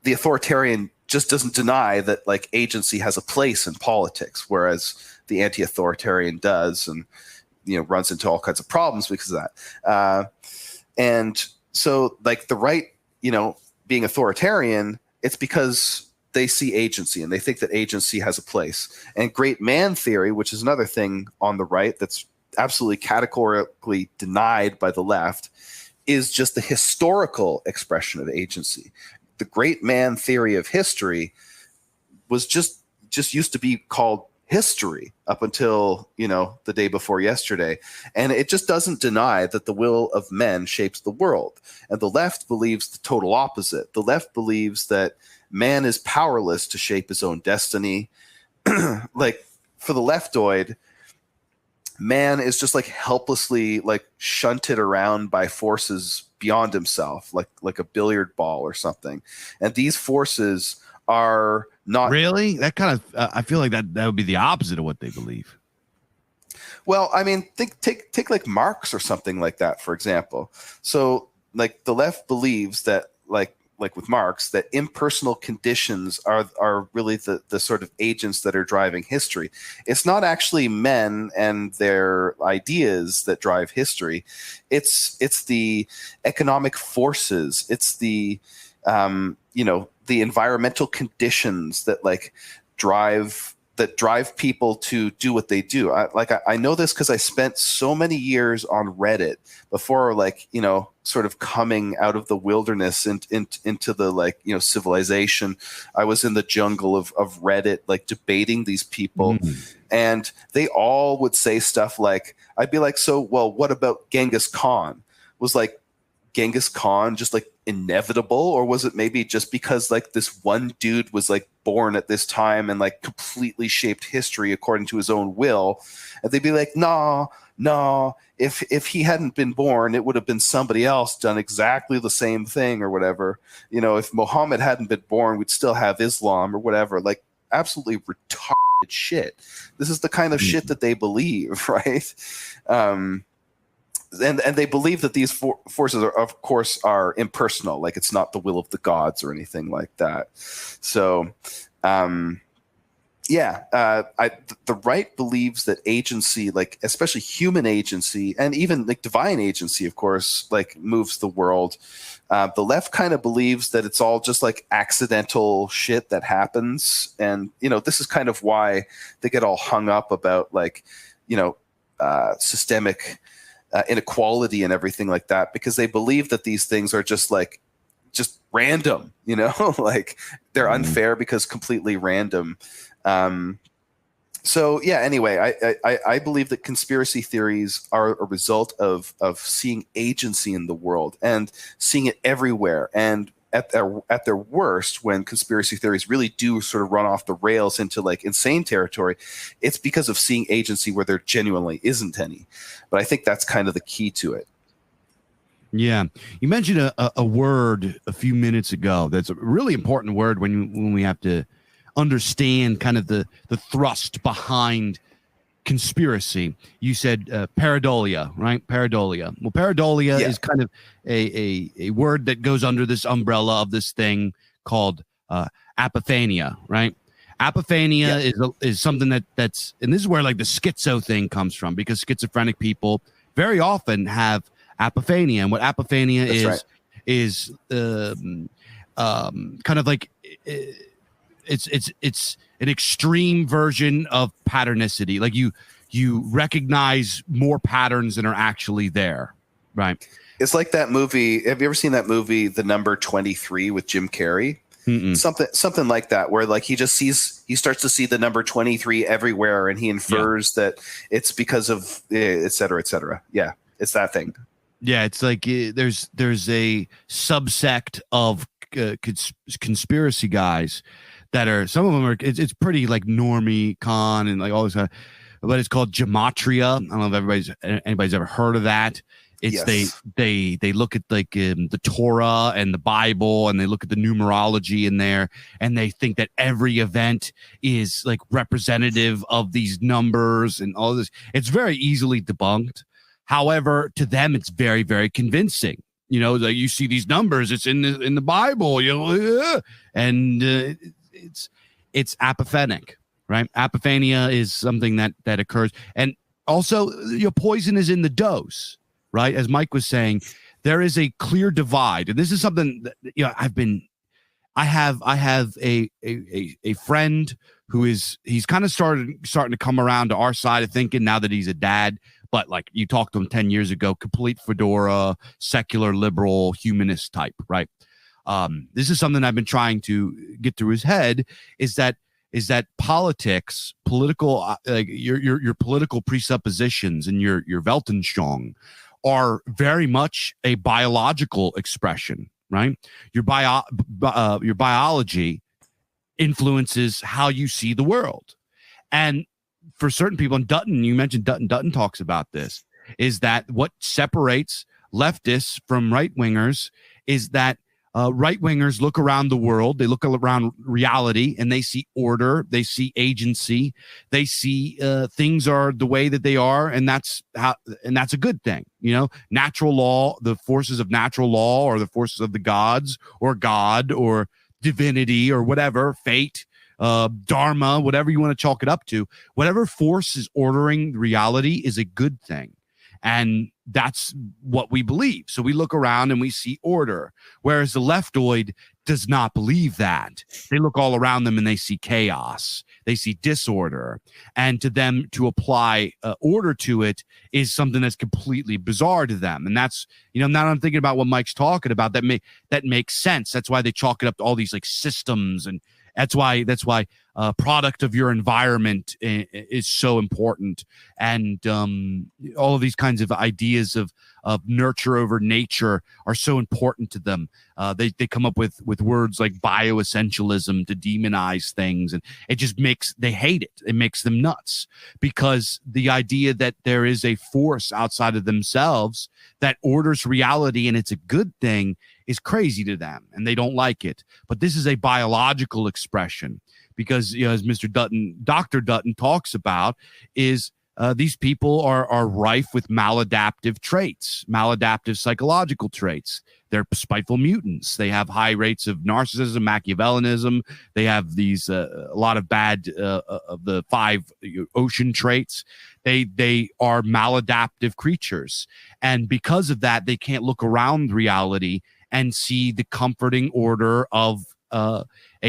authoritarian just doesn't deny that like agency has a place in politics, whereas the anti-authoritarian does, and runs into all kinds of problems because of that. And so like the right, being authoritarian, it's because they see agency and they think that agency has a place. And great man theory, which is another thing on the right that's absolutely categorically denied by the left, is just the historical expression of agency. The great man theory of history was just used to be called history up until, the day before yesterday. And it just doesn't deny that the will of men shapes the world. And the left believes the total opposite. The left believes that man is powerless to shape his own destiny. Like, for the leftoid, man is just like helplessly like shunted around by forces beyond himself, like a billiard ball or something. And these forces are not really that kind of. I feel like that would be the opposite of what they believe. Well, I mean, take like Marx or something like that, for example. So, like, the left believes that, like with Marx, that impersonal conditions are really the sort of agents that are driving history. It's not actually men and their ideas that drive history. It's the economic forces. It's the the environmental conditions that drive people to do what they do. I know this because I spent so many years on Reddit before, sort of coming out of the wilderness into the civilization. I was in the jungle of Reddit, debating these people, and they all would say stuff like, I'd be like, so, well, what about Genghis Khan? Was Genghis Khan just inevitable, or was it maybe just because this one dude was born at this time and completely shaped history according to his own will? And they'd be like, no, if he hadn't been born, it would have been somebody else done exactly the same thing or whatever. If Muhammad hadn't been born, we'd still have Islam or whatever. Absolutely retarded shit. This is the kind of shit that they believe, right? And they believe that these forces are, of course, are impersonal. It's not the will of the gods or anything like that. So, the right believes that agency, especially human agency, and even divine agency, of course, moves the world. The left kind of believes that it's all just accidental shit that happens, and this is kind of why they get all hung up about systemic inequality and everything like that, because they believe that these things are just random, they're unfair because completely random. Anyway, I believe that conspiracy theories are a result of seeing agency in the world and seeing it everywhere. And at their worst, when conspiracy theories really do sort of run off the rails into insane territory, it's because of seeing agency where there genuinely isn't any. But I think that's kind of the key to it. Yeah, you mentioned a word a few minutes ago that's a really important word when we have to understand kind of the thrust behind conspiracy. You said pareidolia, right? Pareidolia. Well, pareidolia is kind of a word that goes under this umbrella of this thing called apophania, right? Apophania is something that's, and this is where the schizo thing comes from, because schizophrenic people very often have apophania. And what apophania is kind of it's an extreme version of patternicity. You recognize more patterns than are actually there, right? It's like that movie. Have you ever seen that movie, The Number 23, with Jim Carrey? Mm-mm. Something like that, where he starts to see the number 23 everywhere, and he infers that it's because of et cetera, et cetera. Yeah, it's that thing. Yeah, it's there's a subsect of conspiracy guys that are, some of them are, it's pretty normie con and all this kind of, but it's called gematria. I don't know if anybody's ever heard of that. It's they look at the Torah and the Bible, and they look at the numerology in there, and they think that every event is representative of these numbers and all this. It's very easily debunked. However, to them, it's very, very convincing. You see these numbers, it's in the Bible, and it's apophenic, right? Apophania is something that occurs, and also your poison is in the dose, right? As Mike was saying, there is a clear divide, and this is something that I have a friend who he's kind of starting to come around to our side of thinking now that he's a dad. But you talked to him 10 years ago, complete fedora, secular, liberal, humanist type, right? This is something I've been trying to get through his head, is that is that political, like your political presuppositions and your Weltanschauung are very much a biological expression, right? Your biology influences how you see the world. And for certain people, and Dutton, you mentioned Dutton talks about this, is that what separates leftists from right-wingers is that right-wingers look around the world, they look around reality, and they see order, they see agency, they see things are the way that they are, and that's a good thing. Natural law, the forces of natural law, or the forces of the gods, or God, or divinity, or whatever, fate, dharma, whatever you want to chalk it up to, whatever force is ordering reality is a good thing. And that's what we believe. So we look around and we see order, whereas the leftoid does not believe that. They look all around them and they see chaos. They see disorder. And to them, to apply order to it is something that's completely bizarre to them. And that's, now I'm thinking about what Mike's talking about, that makes sense. That's why they chalk it up to all these like systems, and that's why product of your environment is so important, and all of these kinds of ideas of nurture over nature are so important to them. They come up with words like bioessentialism to demonize things, and they hate it. It makes them nuts, because the idea that there is a force outside of themselves that orders reality and it's a good thing is crazy to them, and they don't like it. But this is a biological expression, because as Dr. Dutton talks about, is these people are rife with maladaptive traits, maladaptive psychological traits. They're spiteful mutants. They have high rates of narcissism, Machiavellianism. They have these a lot of bad of the 5 ocean traits. They are maladaptive creatures, and because of that, they can't look around reality and see the comforting order of a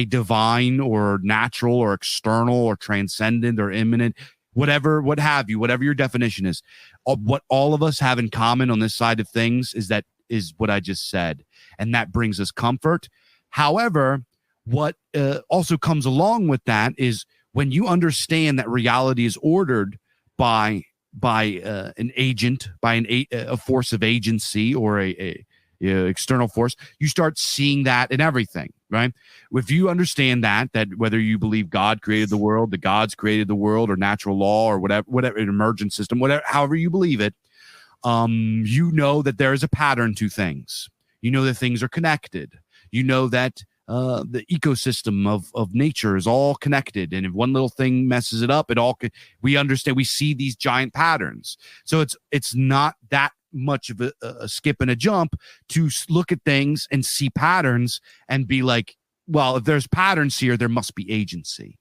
divine or natural or external or transcendent or immanent, whatever your definition is. What all of us have in common on this side of things is what I just said, and that brings us comfort. However, what also comes along with that is when you understand that reality is ordered by an agent, by a force of agency, or a external force, you start seeing that in everything, right? If you understand that whether you believe God created the world, the gods created the world, or natural law, or whatever an emergent system, however you believe it, you know that there is a pattern to things. You know that things are connected. You know that the ecosystem of nature is all connected, and if one little thing messes it up, we understand. We see these giant patterns. So it's not that much of a skip and a jump to look at things and see patterns and be like, well, if there's patterns here, there must be agency,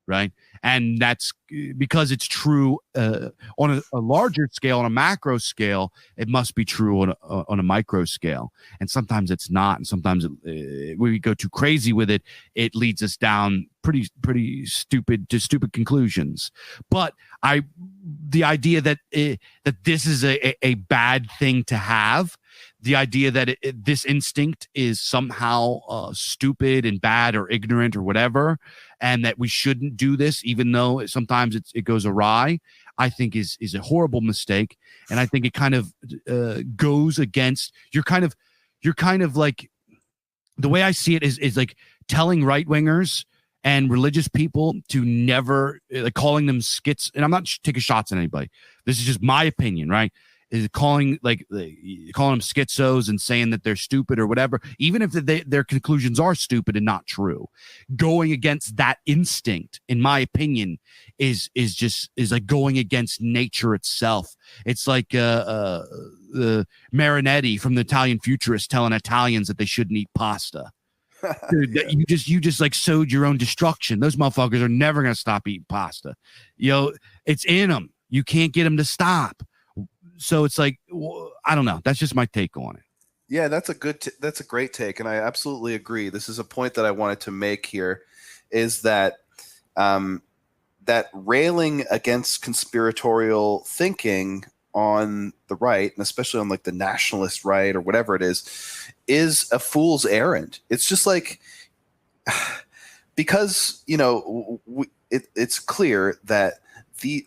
right? And that's because it's true on a larger scale, on a macro scale. It must be true on a micro scale, and sometimes it's not, and sometimes we go too crazy with it. It leads us down pretty stupid conclusions. But the idea that this is a bad thing to have, the idea that this instinct is somehow stupid and bad or ignorant or whatever, and that we shouldn't do this, even though sometimes it goes awry, I think is a horrible mistake. And I think it kind of goes against, you're kind of like, the way I see it is like telling right-wingers and religious people to never, like, calling them skits. And I'm not taking shots at anybody. This is just my opinion, right? Is calling them schizos and saying that they're stupid or whatever, even if their conclusions are stupid and not true. Going against that instinct, in my opinion, is like going against nature itself. It's like Marinetti from the Italian Futurists telling Italians that they shouldn't eat pasta. Dude, you just like sowed your own destruction. Those motherfuckers are never gonna stop eating pasta. It's in them. You can't get them to stop. So it's like, I don't know. That's just my take on it. Yeah, that's a great take, and I absolutely agree. This is a point that I wanted to make here, is that that railing against conspiratorial thinking on the right, and especially on like the nationalist right or whatever it is a fool's errand. It's just like because it's clear that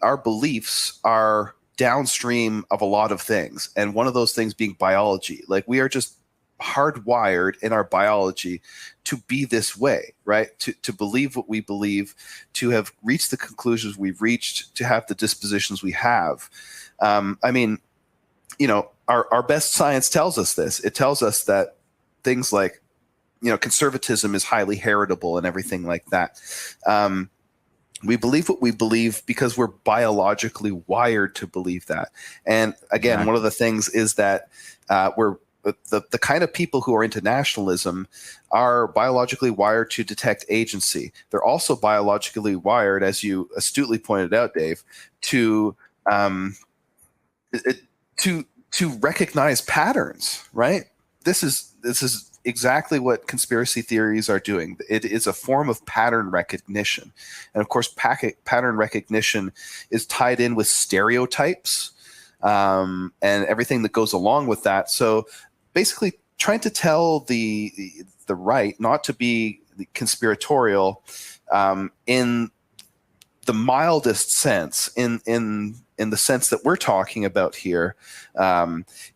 our beliefs are downstream of a lot of things, and one of those things being biology. Like, we are just hardwired in our biology to be this way, right? To believe what we believe, to have reached the conclusions we've reached, to have the dispositions we have. I mean, our best science tells us this. It tells us that things like, conservatism is highly heritable and everything like that. We believe what we believe because we're biologically wired to believe that. And again, one of the things is that we're the kind of people who are into nationalism are biologically wired to detect agency. They're also biologically wired, as you astutely pointed out, Dave, to recognize patterns. Right? This is exactly what conspiracy theories are doing. It is a form of pattern recognition, and of course, pattern recognition is tied in with stereotypes and everything that goes along with that. So, basically, trying to tell the right not to be conspiratorial in the mildest sense, in the sense that we're talking about here,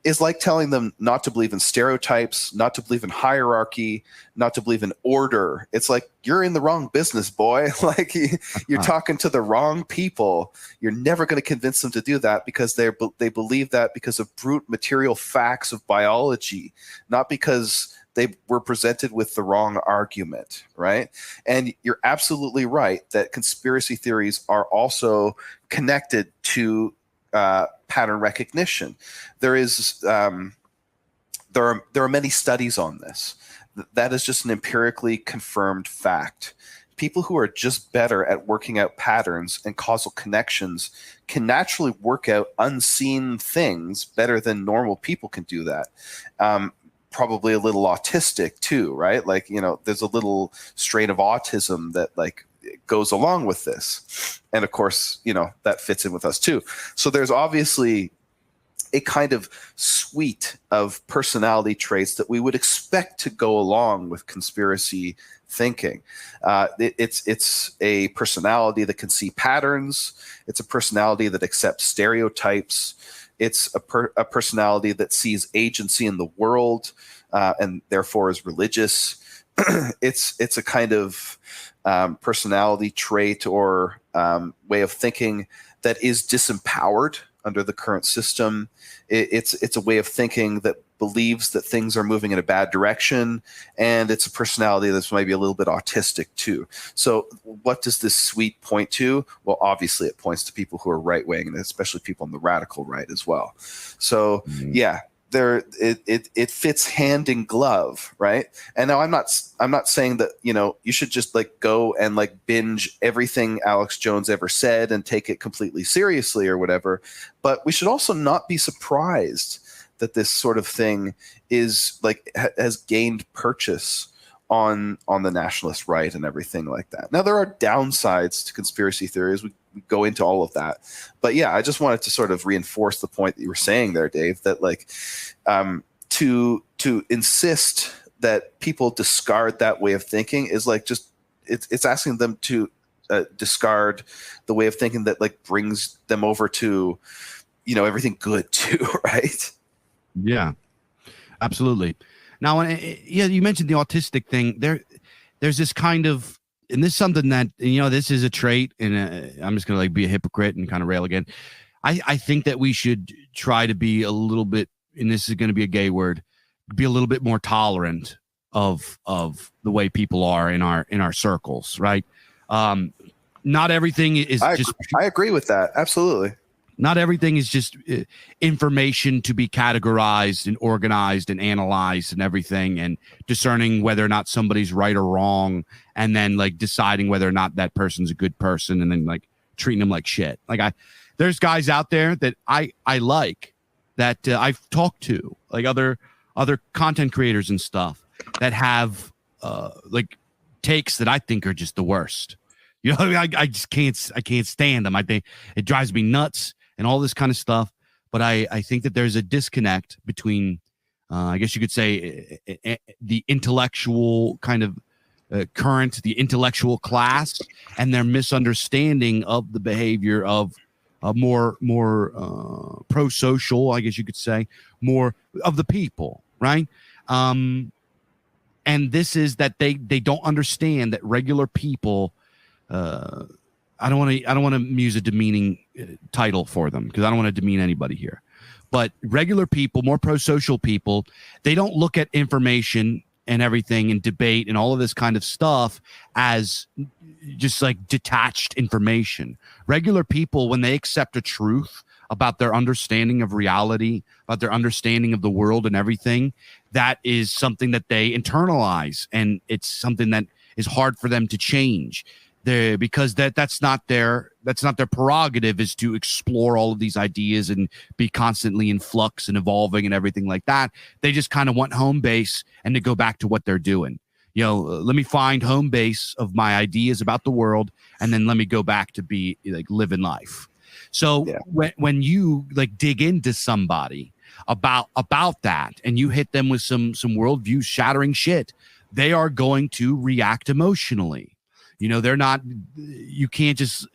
is like telling them not to believe in stereotypes, not to believe in hierarchy, not to believe in order. It's like, you're in the wrong business, boy. Like, you're talking to the wrong people. You're never going to convince them to do that, because they believe that because of brute material facts of biology, not because they were presented with the wrong argument, right? And you're absolutely right that conspiracy theories are also connected to pattern recognition. There are many studies on this. That is just an empirically confirmed fact. People who are just better at working out patterns and causal connections can naturally work out unseen things better than normal people can do that. Probably a little autistic too, right? Like, there's a little strain of autism that goes along with this. And of course, that fits in with us too. So there's obviously a kind of suite of personality traits that we would expect to go along with conspiracy thinking. It's a personality that can see patterns. It's a personality that accepts stereotypes. It's a personality that sees agency in the world and therefore is religious. It's a kind of personality trait or way of thinking that is disempowered under the current system. It's a way of thinking that believes that things are moving in a bad direction, and it's a personality that's maybe a little bit autistic too. So what does this suite point to? Well, obviously it points to people who are right-wing, and especially people on the radical right as well. So it fits hand in glove, right? And now I'm not saying that you should just go and binge everything Alex Jones ever said and take it completely seriously or whatever, but we should also not be surprised that this sort of thing is has gained purchase on the nationalist right and everything like that. Now, there are downsides to conspiracy theories. We go into all of that, but yeah, I just wanted to sort of reinforce the point that you were saying there, Dave, that to insist that people discard that way of thinking is it's asking them to discard the way of thinking that brings them over to everything good too, right? Yeah, absolutely. Now, you mentioned the autistic thing. There's this kind of, and this is something that this is a trait, and I'm just gonna be a hypocrite and kind of rail again. I think that we should try to be a little bit, and this is going to be a gay word, be a little bit more tolerant of the way people are in our circles, right? Not everything is I agree with that. Absolutely. Not everything is just information to be categorized and organized and analyzed and everything, and discerning whether or not somebody's right or wrong, and then deciding whether or not that person's a good person, and then treating them like shit. There's guys out there that I like, that I've talked to, other content creators and stuff, that have takes that I think are just the worst. I just can't stand them. I think it drives me nuts and all this kind of stuff. But I think that there's a disconnect between, I guess you could say, the intellectual kind of current, the intellectual class, and their misunderstanding of the behavior of more pro-social, I guess you could say, more of the people, right? And this is that they don't understand that regular people. I don't want to use a demeaning title for them because I don't want to demean anybody here. But regular people, more pro-social people, they don't look at information and everything and debate and all of this kind of stuff as just like detached information. Regular people, when they accept a truth about their understanding of reality, about their understanding of the world and everything, that is something that they internalize, and it's something that is hard for them to change. Because that's not their prerogative, is to explore all of these ideas and be constantly in flux and evolving and everything like that. They just kind of want home base and to go back to what they're doing. Let me find home base of my ideas about the world, and then let me go back to be like living life. So when you like dig into somebody about that and you hit them with some worldview shattering shit, they are going to react emotionally. They're not, you can't just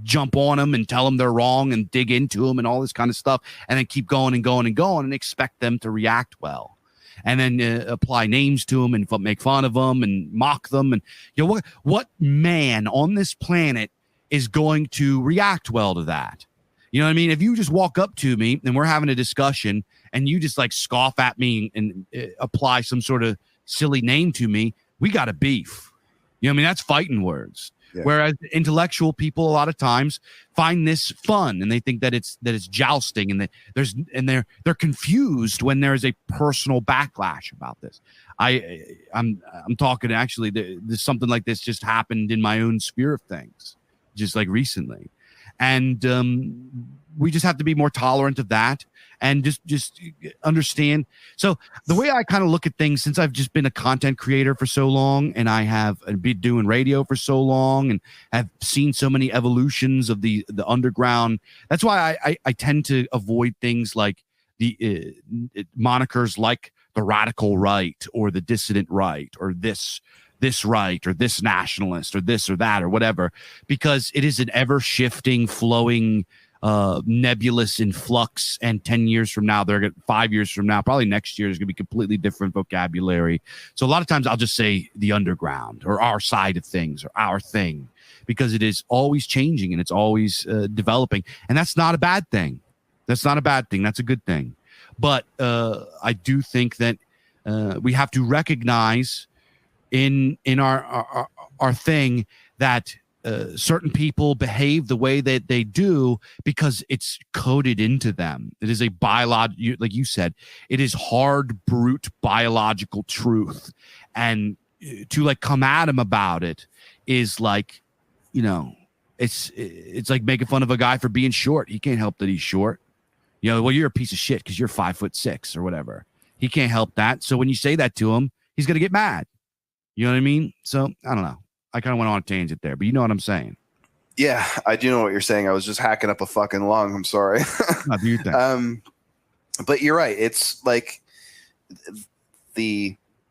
jump on them and tell them they're wrong and dig into them and all this kind of stuff and then keep going and going and going and expect them to react well. And then apply names to them and make fun of them and mock them. And what man on this planet is going to react well to that? You know what I mean? If you just walk up to me and we're having a discussion and you just like scoff at me and apply some sort of silly name to me, we got a beef. That's fighting words. Yeah. Whereas intellectual people a lot of times find this fun and they think that it's jousting and they're confused when there's a personal backlash about this. I'm talking, actually, there's something like this just happened in my own sphere of things, just like recently. And we just have to be more tolerant of that and just understand. So the way I kind of look at things, since I've just been a content creator for so long and I have been doing radio for so long and have seen so many evolutions of the underground, that's why I tend to avoid things like the monikers like the radical right or the dissident right or this right or this nationalist or this or that or whatever, because it is an ever shifting, flowing, nebulous in flux. And 10 years from now, 5 years from now, probably next year, is going to be completely different vocabulary. So a lot of times I'll just say the underground or our side of things or our thing, because it is always changing and it's always developing. And that's not a bad thing. That's not a bad thing. That's a good thing. But I do think that we have to recognize in our thing that certain people behave the way that they do because it's coded into them. It is a biological, like you said, it is hard, brute biological truth. And to like come at him about it is like, it's like making fun of a guy for being short. He can't help that he's short. Well, you're a piece of shit because you're 5'6" or whatever. He can't help that. So when you say that to him, he's going to get mad. You know what I mean? So I don't know. I kind of went on a tangent there, but you know what I'm saying. Yeah, I do know what you're saying. I was just hacking up a fucking lung. I'm sorry. No, do you think? But you're right. It's like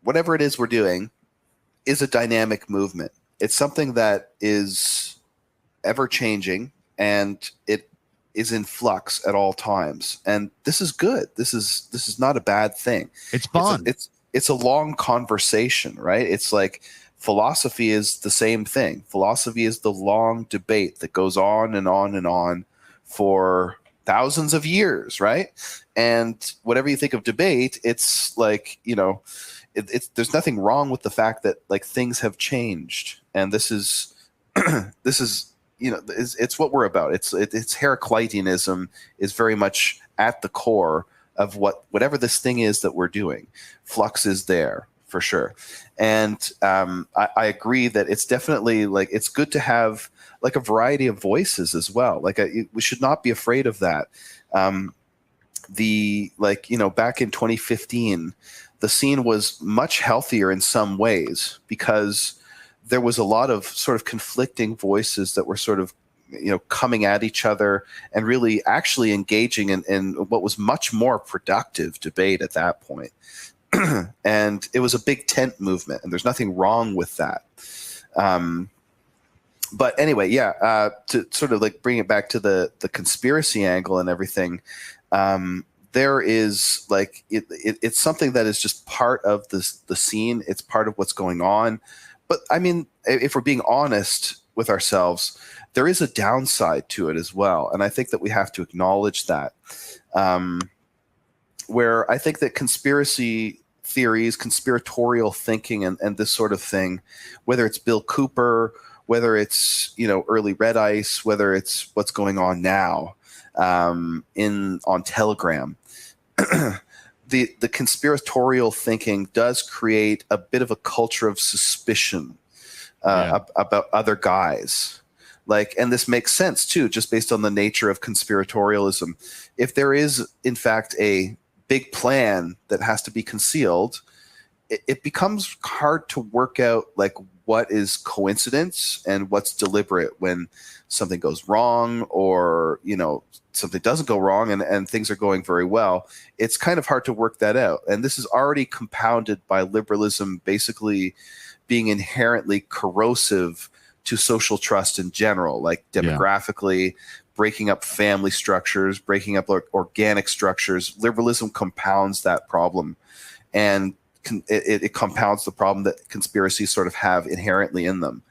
whatever it is we're doing is a dynamic movement. It's something that is ever changing and it is in flux at all times. And this is good. This is not a bad thing. It's fun. It's a long conversation, right? It's like philosophy is the same thing. Philosophy is the long debate that goes on and on and on for thousands of years, right? And whatever you think of debate, it's like, there's nothing wrong with the fact that like things have changed. And this is it's what we're about. It's Heracliteanism is very much at the core of whatever this thing is that we're doing. Flux is there for sure. And I agree that it's definitely like, it's good to have like a variety of voices as well. Like we should not be afraid of that. Back in 2015, the scene was much healthier in some ways because there was a lot of sort of conflicting voices that were sort of, coming at each other and really actually engaging in what was much more productive debate at that point. And it was a big tent movement, and there's nothing wrong with that. But anyway, to sort of like bring it back to the conspiracy angle and everything, there is like it's something that is just part of the scene. It's part of what's going on. But I mean, if we're being honest with ourselves, there is a downside to it as well, and I think that we have to acknowledge that. Where I think that conspiracy theories, conspiratorial thinking, and this sort of thing, whether it's Bill Cooper, whether it's early Red Ice, whether it's what's going on now on Telegram, the conspiratorial thinking does create a bit of a culture of suspicion about other guys. And this makes sense too, just based on the nature of conspiratorialism. If there is, in fact, a big plan that has to be concealed, it becomes hard to work out like what is coincidence and what's deliberate when something goes wrong, or something doesn't go wrong and things are going very well. It's kind of hard to work that out. And this is already compounded by liberalism basically being inherently corrosive to social trust in general, like demographically, breaking up family structures, breaking up organic structures. Liberalism compounds that problem, and it compounds the problem that conspiracies sort of have inherently in them.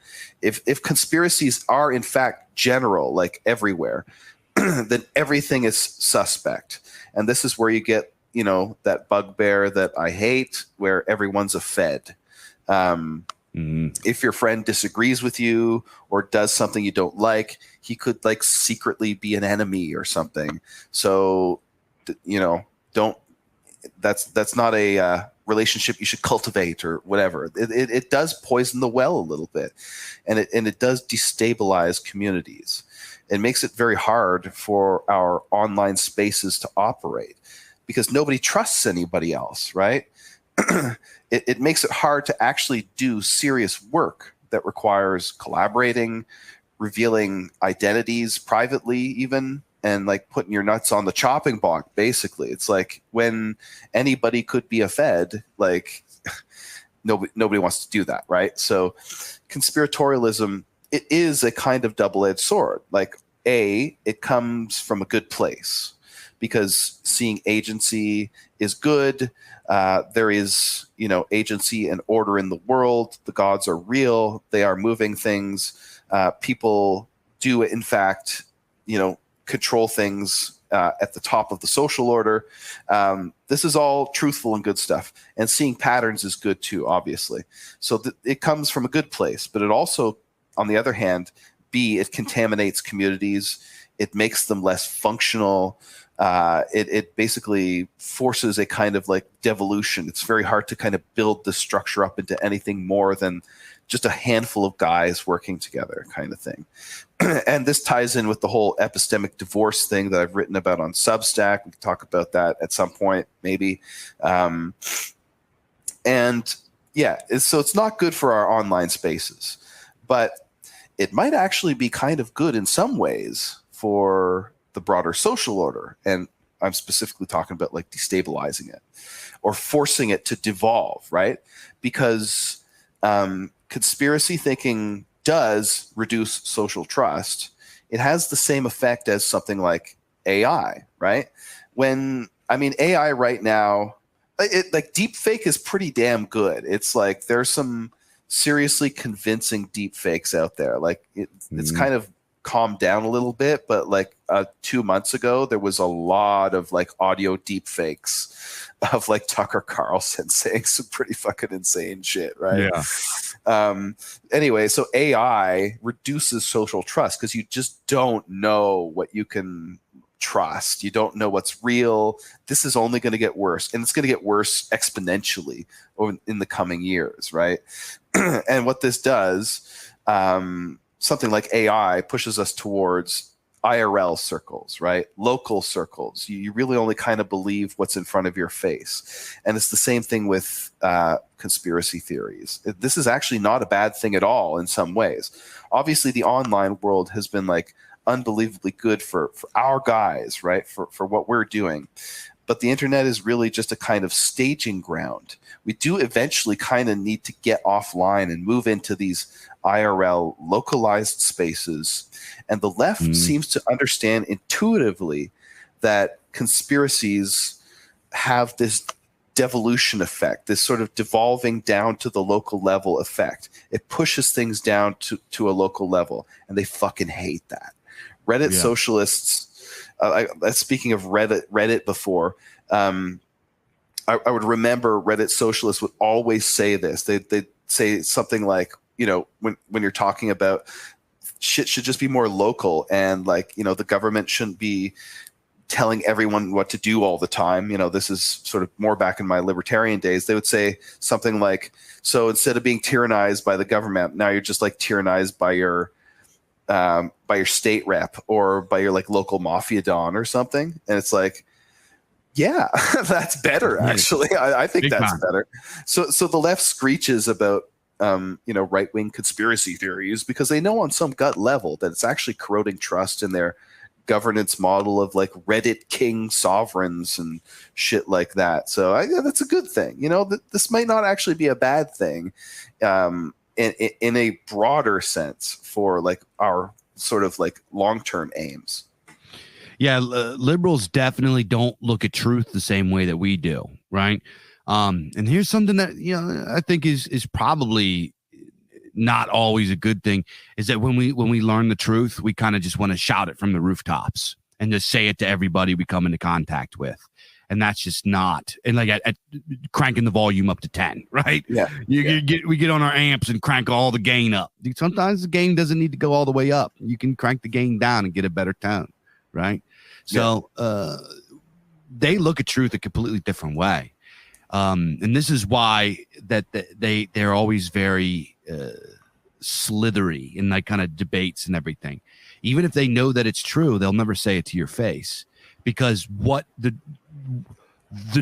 If conspiracies are in fact general, like everywhere, then everything is suspect. And this is where you get, that bugbear that I hate, where everyone's a Fed. If your friend disagrees with you or does something you don't like, he could like secretly be an enemy or something. So, that's not a relationship you should cultivate or whatever. It does poison the well a little bit, and it does destabilize communities. It makes it very hard for our online spaces to operate because nobody trusts anybody else, right? It makes it hard to actually do serious work that requires collaborating, revealing identities privately even, and like putting your nuts on the chopping block, basically. It's like when anybody could be a Fed, like nobody wants to do that, right? So conspiratorialism, it is a kind of double-edged sword. Like, it comes from a good place because seeing agency is good. There is, agency and order in the world. The gods are real. They are moving things. People do, in fact, control things at the top of the social order. This is all truthful and good stuff. And seeing patterns is good too, obviously. So it comes from a good place. But it also, on the other hand, it contaminates communities. It makes them less functional. It basically forces a kind of like devolution. It's very hard to kind of build the structure up into anything more than just a handful of guys working together kind of thing. And this ties in with the whole epistemic divorce thing that I've written about on Substack. We can talk about that at some point, maybe. So it's not good for our online spaces, but it might actually be kind of good in some ways for the broader social order. And I'm specifically talking about like destabilizing it or forcing it to devolve, right? Because conspiracy thinking does reduce social trust. It has the same effect as something like AI, right? AI right now, like deep fake is pretty damn good. It's like there's some seriously convincing deep fakes out there. Like it's kind of calmed down a little bit, but like 2 months ago, there was a lot of like audio deep fakes of like Tucker Carlson saying some pretty fucking insane shit, right? Yeah. Anyway, so AI reduces social trust because you just don't know what you can trust. You don't know what's real. This is only going to get worse, and it's going to get worse exponentially in the coming years, right? And what this does, something like AI pushes us towards IRL circles, right? Local circles. You really only kind of believe what's in front of your face. And it's the same thing with conspiracy theories. This is actually not a bad thing at all in some ways. Obviously, the online world has been like unbelievably good for our guys, right? For what we're doing. but the internet is really just a kind of staging ground. We do eventually kind of need to get offline and move into these IRL localized spaces. And the left seems to understand intuitively that conspiracies have this devolution effect, this sort of devolving down to the local level effect. It pushes things down to a local level, and they fucking hate that. Reddit socialists, speaking of Reddit before, I would remember Reddit socialists would always say this. They'd say something like, when you're talking about shit should just be more local, and like, the government shouldn't be telling everyone what to do all the time. This is sort of more back in my libertarian days. They would say something like, so instead of being tyrannized by the government, now you're just like tyrannized by your state rep or by your like local mafia don or something. And it's like, yeah, that's better. Actually, I think that's better. So the left screeches about, right-wing conspiracy theories because they know on some gut level that it's actually corroding trust in their governance model of like Reddit king sovereigns and shit like that. So that's a good thing. This might not actually be a bad thing in a broader sense for like our sort of like long-term aims. Yeah, liberals definitely don't look at truth the same way that we do, right? And here's something that I think is probably not always a good thing, is that when we learn the truth, we kind of just want to shout it from the rooftops and just say it to everybody we come into contact with. And that's just not, and like at cranking the volume up to 10, right? Yeah. We get on our amps and crank all the gain up. Sometimes the gain doesn't need to go all the way up. You can crank the gain down and get a better tone, right? So they look at truth a completely different way. And this is why that they're always very slithery in like kind of debates and everything. Even if they know that it's true, they'll never say it to your face, because what the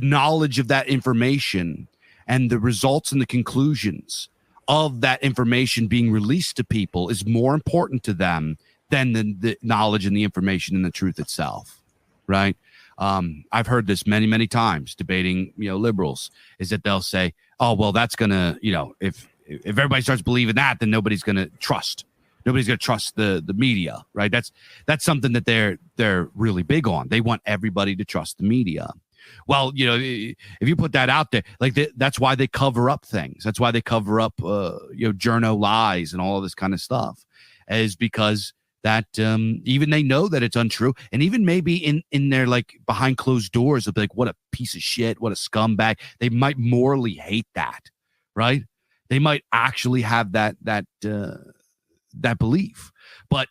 knowledge of that information and the results and the conclusions of that information being released to people is more important to them than the knowledge and the information and the truth itself, right? I've heard this many, many times debating, liberals, is that they'll say, oh, well, that's going to, if everybody starts believing that, then nobody's going to trust. Nobody's going to trust the media, right? That's something that they're really big on. They want everybody to trust the media. Well, if you put that out there, like that's why they cover up things. That's why they cover up, journo lies and all of this kind of stuff, is because that even they know that it's untrue, and even maybe in their like behind closed doors of like, what a piece of shit, what a scumbag. They might morally hate that, right? They might actually have that belief, but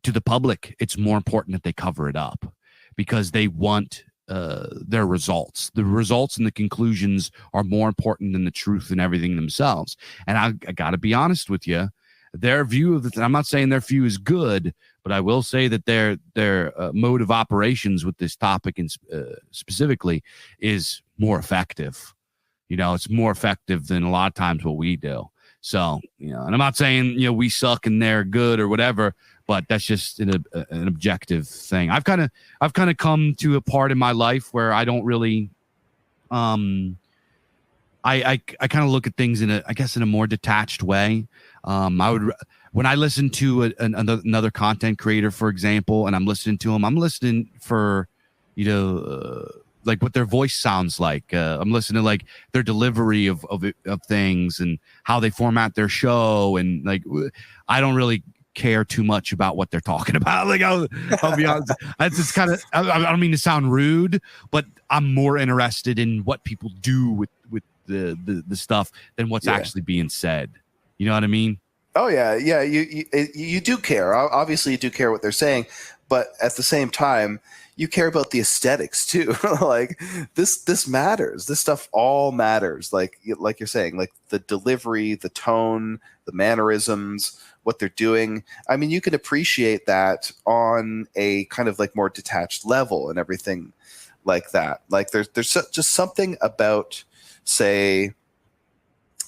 to the public, it's more important that they cover it up because they want their results. The results and the conclusions are more important than the truth and everything themselves. And I got to be honest with you. Their view of I'm not saying their view is good, but I will say that their mode of operations with this topic and specifically is more effective. It's more effective than a lot of times what we do. So, and I'm not saying, we suck and they're good or whatever, but that's just an objective thing. I've kind of come to a part in my life where I don't really, I kind of look at things in a more detached way. When I listen to another content creator, for example, and I'm listening to them, I'm listening for, like what their voice sounds like. I'm listening to like their delivery of things and how they format their show. And like, I don't really care too much about what they're talking about. Like, I'll be honest. It's just kind of, I don't mean to sound rude, but I'm more interested in what people do with the stuff than what's actually being said. You know what I mean? Oh yeah. Yeah. You do care. Obviously you do care what they're saying, but at the same time, you care about the aesthetics too. Like this matters. This stuff all matters. Like you're saying, like the delivery, the tone, the mannerisms, what they're doing. I mean, you can appreciate that on a kind of like more detached level and everything like that. Like there's just something about, say,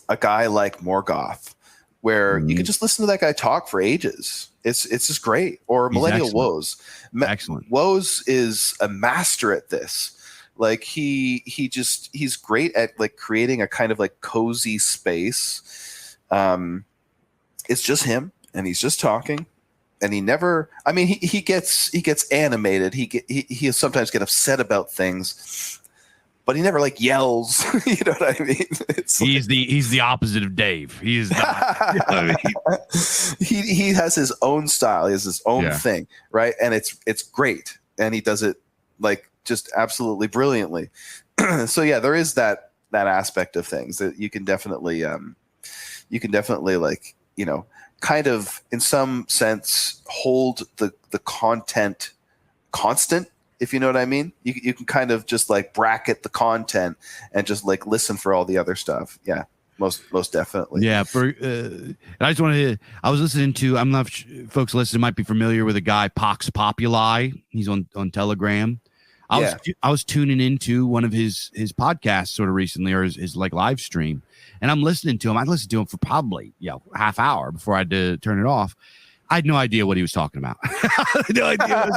a guy like Morgoth, where you can just listen to that guy talk for ages. It's just great. Or Millennial Woes. Excellent. Woes is a master at this, Like he's great at like creating a kind of like cozy space. It's just him, and he's just talking, and he never. I mean, he gets animated. He sometimes get upset about things, but he never like yells. You know what I mean? He's the opposite of Dave. He is not. You know what I mean? He has his own style. He has his own thing, right? And it's great, and he does it like just absolutely brilliantly. So yeah, there is that aspect of things that you can definitely like, you know, kind of in some sense hold the content constant, if you know what I mean. You can kind of just like bracket the content and just like listen for all the other stuff. Yeah, most definitely. Yeah. And I just wanted to. I was listening to. I'm not folks listening might be familiar with a guy Pox Populi. He's on Telegram. I was tuning into one of his podcasts sort of recently, or his like live stream, and I'm listening to him. I listened to him for probably half hour before I had to turn it off. I had no idea what he was talking about. No idea.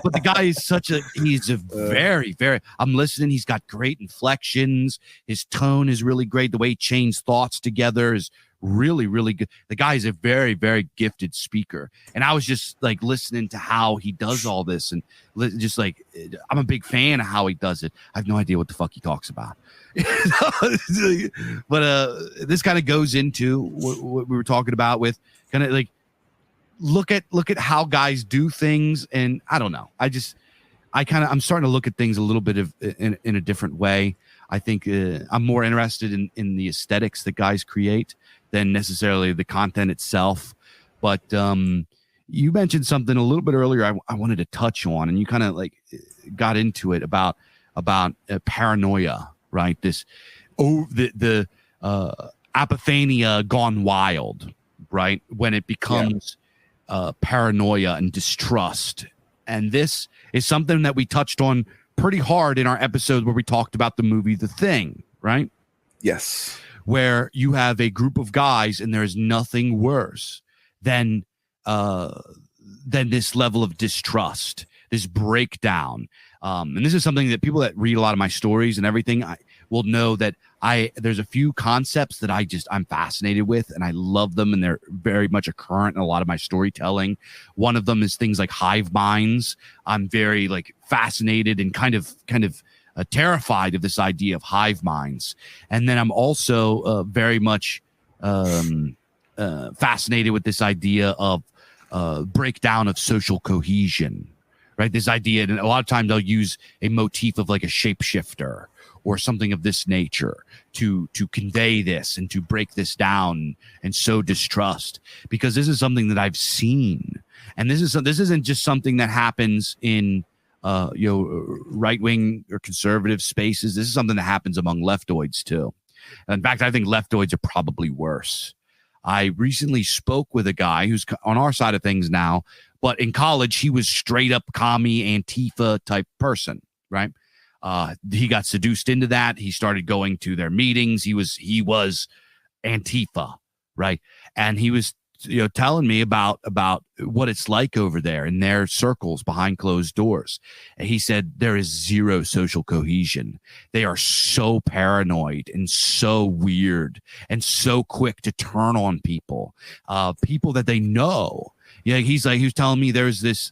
But the guy is he's a very, very, I'm listening. He's got great inflections. His tone is really great. The way he chains thoughts together is really, really good. The guy is a very, very gifted speaker. And I was just like listening to how he does all this, and just like, I'm a big fan of how he does it. I have no idea what the fuck he talks about. But this kind of goes into what we were talking about with kind of like, look at how guys do things. And I don't know. I'm starting to look at things a little bit in a different way. I think I'm more interested in the aesthetics that guys create than necessarily the content itself. But you mentioned something a little bit earlier I wanted to touch on, and you kind of like got into it about paranoia, right? The apophenia gone wild, right? When it becomes paranoia and distrust. And this is something that we touched on pretty hard in our episode where we talked about the movie The Thing, right? Yes. Where you have a group of guys, and there's nothing worse than this level of distrust, this breakdown. And this is something that people that read a lot of my stories and everything will know that there's a few concepts that I'm fascinated with, and I love them, and they're very much a current in a lot of my storytelling. One of them is things like hive minds. I'm very like fascinated and kind of terrified of this idea of hive minds. And then I'm also very much fascinated with this idea of breakdown of social cohesion, right? This idea, and a lot of times they'll use a motif of like a shapeshifter or something of this nature to convey this and to break this down and sow distrust, because this is something that I've seen. And this isn't just something that happens in right-wing or conservative spaces. This is something that happens among leftoids too. In fact, I think leftoids are probably worse. I recently spoke with a guy who's on our side of things now, but in college, he was straight up commie Antifa type person, right? He got seduced into that. He started going to their meetings. He was Antifa, right? And he was telling me about what it's like over there in their circles behind closed doors. And he said there is zero social cohesion. They are so paranoid and so weird and so quick to turn on people that they know. Yeah, he was telling me there's this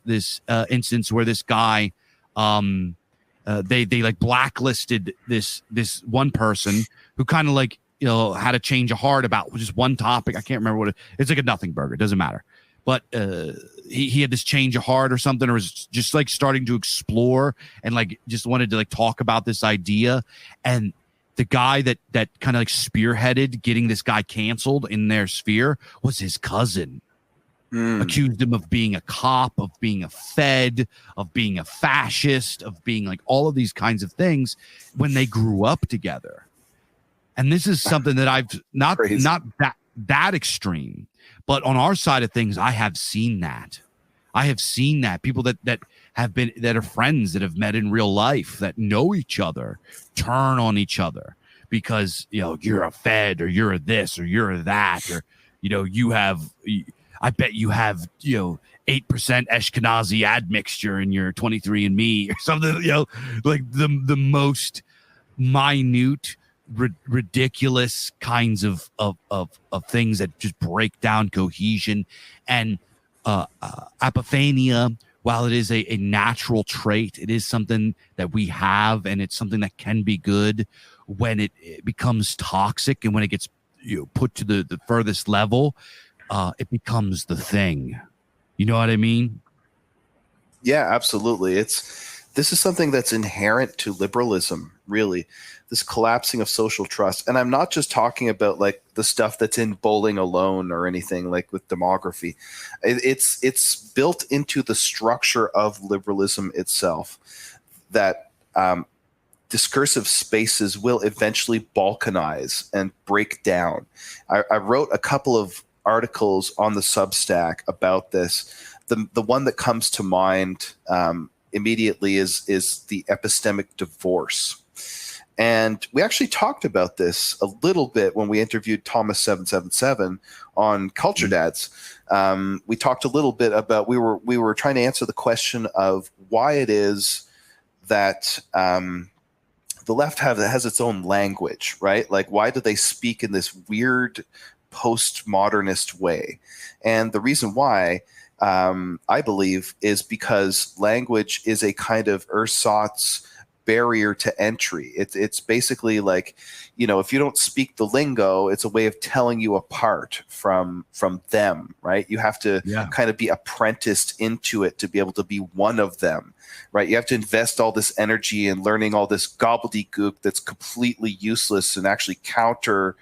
instance where this guy they like blacklisted this one person who kind of like had a change of heart about just one topic. I can't remember what it's like, a nothing burger. It doesn't matter. But he had this change of heart or something, or was just like starting to explore and like just wanted to like talk about this idea. And the guy that kind of like spearheaded getting this guy canceled in their sphere was his cousin. Accused him of being a cop, of being a Fed, of being a fascist, of being like all of these kinds of things when they grew up together. And this is something that I've not that extreme, but on our side of things, I have seen that. I have seen that people that are friends that have met in real life, that know each other, turn on each other because you're a Fed, or you're a this, or you're a that, or you have. I bet you have, 8% Ashkenazi admixture in your 23andMe or something, like the most minute, ridiculous kinds of things that just break down cohesion. And apophenia, while it is a natural trait, it is something that we have, and it's something that can be good. When it becomes toxic and when it gets put to the furthest level, it becomes the thing. You know what I mean? Yeah, absolutely. This is something that's inherent to liberalism, really. This collapsing of social trust. And I'm not just talking about like the stuff that's in Bowling Alone or anything like with demography. It's built into the structure of liberalism itself that discursive spaces will eventually balkanize and break down. I wrote a couple of articles on the Substack about this. The one that comes to mind immediately is the epistemic divorce. And we actually talked about this a little bit when we interviewed Thomas 777 on Culture Dads. We talked a little bit about we were trying to answer the question of why it is that the left has its own language, right? Like, why do they speak in this weird postmodernist way? And the reason why, I believe, is because language is a kind of ersatz barrier to entry. It's basically like, if you don't speak the lingo, it's a way of telling you apart from them, right? You have to kind of be apprenticed into it to be able to be one of them, right? You have to invest all this energy in learning all this gobbledygook that's completely useless and actually counter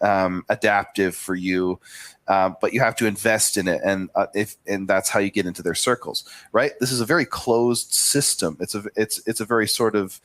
adaptive for you. But you have to invest in it, and that's how you get into their circles, right? This is a very closed system. It's a very sort of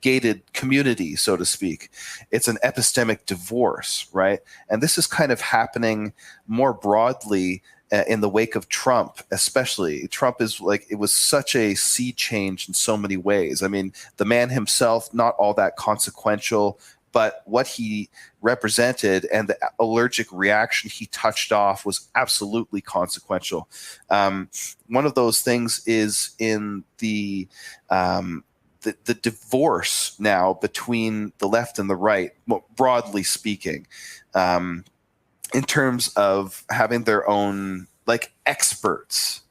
gated community, so to speak. It's an epistemic divorce, right? And this is kind of happening more broadly in the wake of Trump, especially. Trump is like, it was such a sea change in so many ways. I mean, the man himself, not all that consequential, but what he represented and the allergic reaction he touched off was absolutely consequential. One of those things is in the divorce now between the left and the right, broadly speaking, in terms of having their own like experts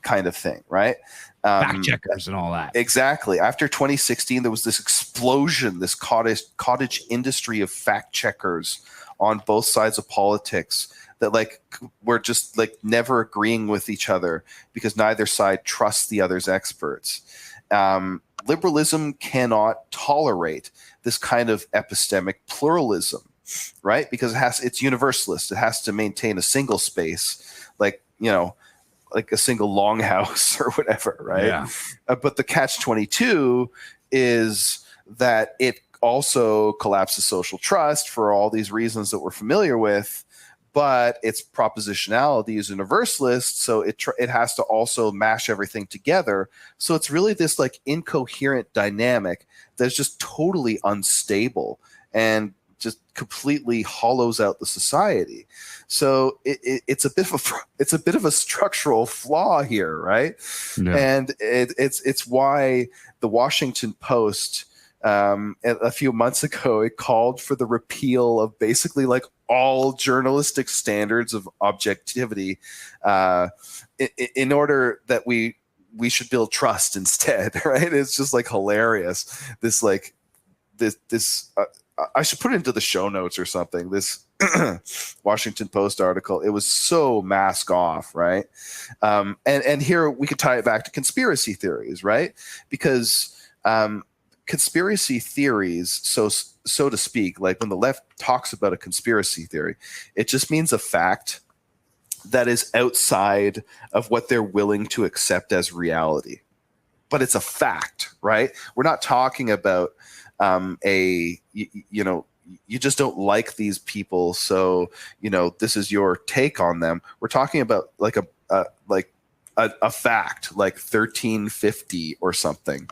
kind of thing, right? Fact checkers and all that. Exactly. After 2016, there was this explosion, this cottage industry of fact checkers on both sides of politics that like were just like never agreeing with each other because neither side trusts the other's experts. Liberalism cannot tolerate this kind of epistemic pluralism, right? Because it's universalist. It has to maintain a single space, like a single longhouse or whatever, right? Yeah. But the catch-22 is that it also collapses social trust for all these reasons that we're familiar with, but its propositionality is universalist, so it has to also mash everything together. So it's really this like incoherent dynamic that's just totally unstable and just completely hollows out the society. So it's a bit of a structural flaw here, right? Yeah. And it's why the Washington Post a few months ago, it called for the repeal of basically like all journalistic standards of objectivity in order that we should build trust instead, right? It's just like hilarious. This I should put it into the show notes or something. This Washington Post article, it was so mask off, right? And here we could tie it back to conspiracy theories, right? Because conspiracy theories, so to speak, like when the left talks about a conspiracy theory, it just means a fact that is outside of what they're willing to accept as reality. But it's a fact, right? We're not talking about you just don't like these people, so this is your take on them. We're talking about like a fact, like 1350 or something.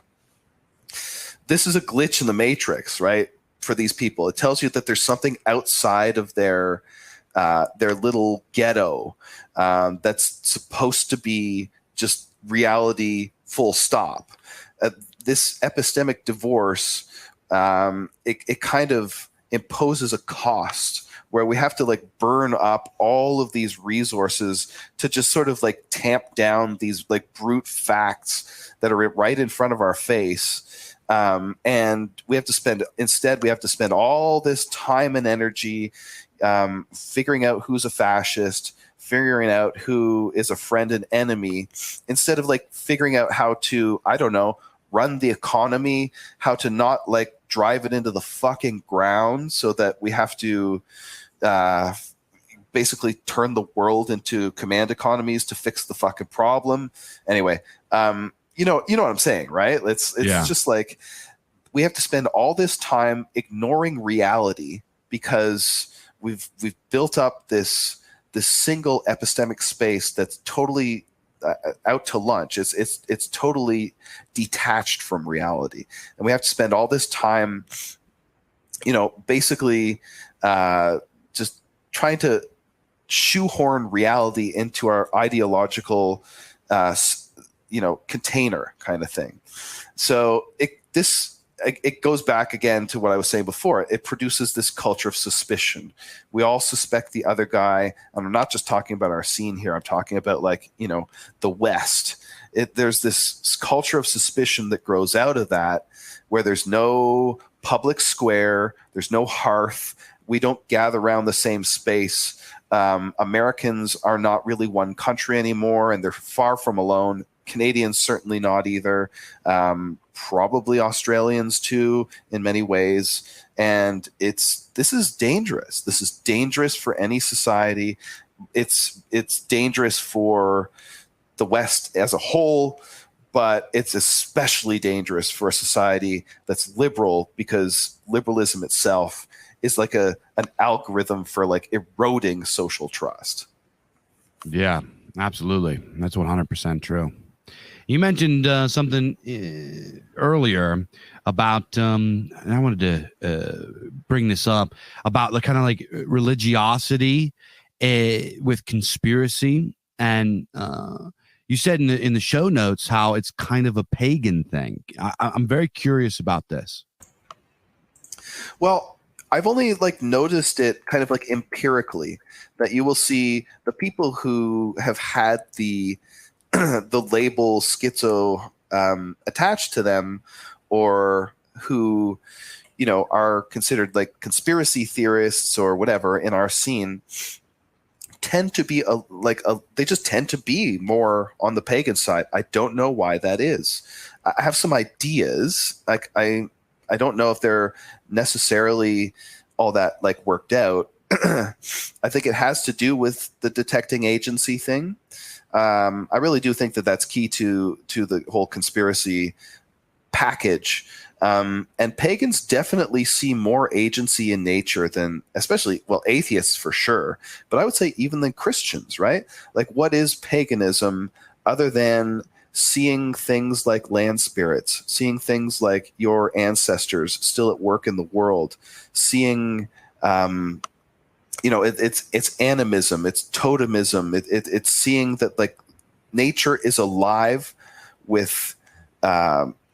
This is a glitch in the matrix, right? For these people, it tells you that there's something outside of their their little ghetto that's supposed to be just reality full stop. This epistemic divorce, it kind of imposes a cost where we have to like burn up all of these resources to just sort of like tamp down these like brute facts that are right in front of our face. And we have to spend all this time and energy figuring out who's a fascist, figuring out who is a friend and enemy, instead of like figuring out how to, I don't know, run the economy, how to not like drive it into the fucking ground so that we have to basically turn the world into command economies to fix the fucking problem. Anyway, you know what I'm saying, right? It's just like we have to spend all this time ignoring reality because we've built up this single epistemic space that's totally out to lunch. It's totally detached from reality, and we have to spend all this time, basically just trying to shoehorn reality into our ideological, container kind of thing. So it goes back again to what I was saying before. It produces this culture of suspicion. We all suspect the other guy. And I'm not just talking about our scene here. I'm talking about the West. There's this culture of suspicion that grows out of that, where there's no public square, there's no hearth. We don't gather around the same space. Americans are not really one country anymore, and they're far from alone. Canadians certainly not either. Probably Australians too, in many ways. And this is dangerous. This is dangerous for any society. It's dangerous for the West as a whole, but it's especially dangerous for a society that's liberal, because liberalism itself is like an algorithm for like eroding social trust. Yeah, absolutely. That's 100% true. You mentioned something earlier about, and I wanted to bring this up, about the kind of like religiosity with conspiracy. And you said in the show notes how it's kind of a pagan thing. I'm very curious about this. Well, I've only noticed it kind of like empirically, that you will see the people who have had the label schizo attached to them, or who are considered like conspiracy theorists or whatever in our scene, tend to be they just tend to be more on the pagan side. I don't know why that is. I have some ideas. I don't know if they're necessarily all that worked out. I think it has to do with the detecting agency thing. I really do think that that's key to the whole conspiracy package. And pagans definitely see more agency in nature than, especially, atheists for sure, but I would say even than Christians, right? Like, what is paganism other than seeing things like land spirits, seeing things like your ancestors still at work in the world, seeing it's animism, it's totemism, it's seeing that nature is alive with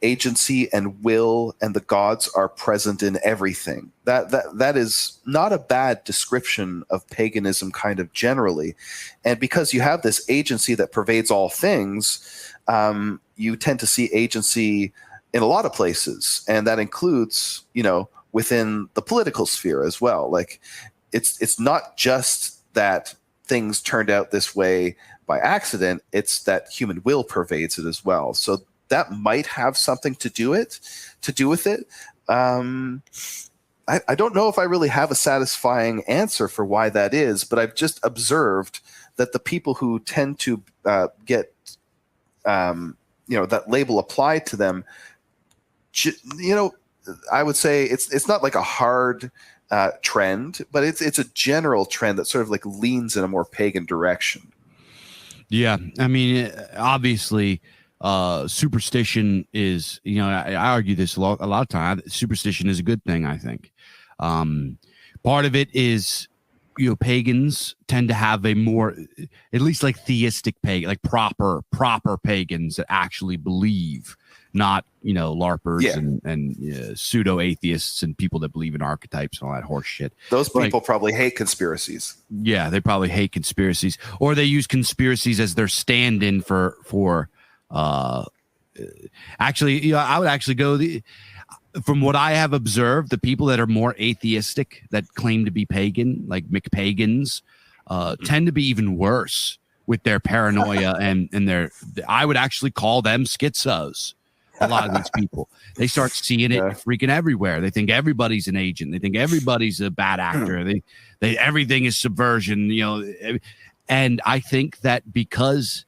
agency and will, and the gods are present in everything. That is not a bad description of paganism, kind of generally. And because you have this agency that pervades all things, you tend to see agency in a lot of places, and that includes within the political sphere as well. It's not just that things turned out this way by accident, it's that human will pervades it as well. So that might have something to do with it. I don't know if I really have a satisfying answer for why that is, but I've just observed that the people who tend to get that label applied to them, I would say it's not like a hard trend, but it's a general trend that sort of leans in a more pagan direction. Yeah, I mean, obviously, superstition is, I argue this a lot of times. Superstition is a good thing, I think. Part of it is pagans tend to have a more, at least like theistic pagan, like proper pagans that actually believe, not larpers and pseudo atheists and people that believe in archetypes and all that horse shit. Those people probably hate conspiracies. Yeah, they probably hate conspiracies, or they use conspiracies as their stand-in for actually, I would actually go from what I have observed, the people that are more atheistic, that claim to be pagan, like McPagans, tend to be even worse with their paranoia and their, I would actually call them schizos. A lot of these people, they start seeing it freaking everywhere. They think everybody's an agent. They think everybody's a bad actor. They everything is subversion, and I think that because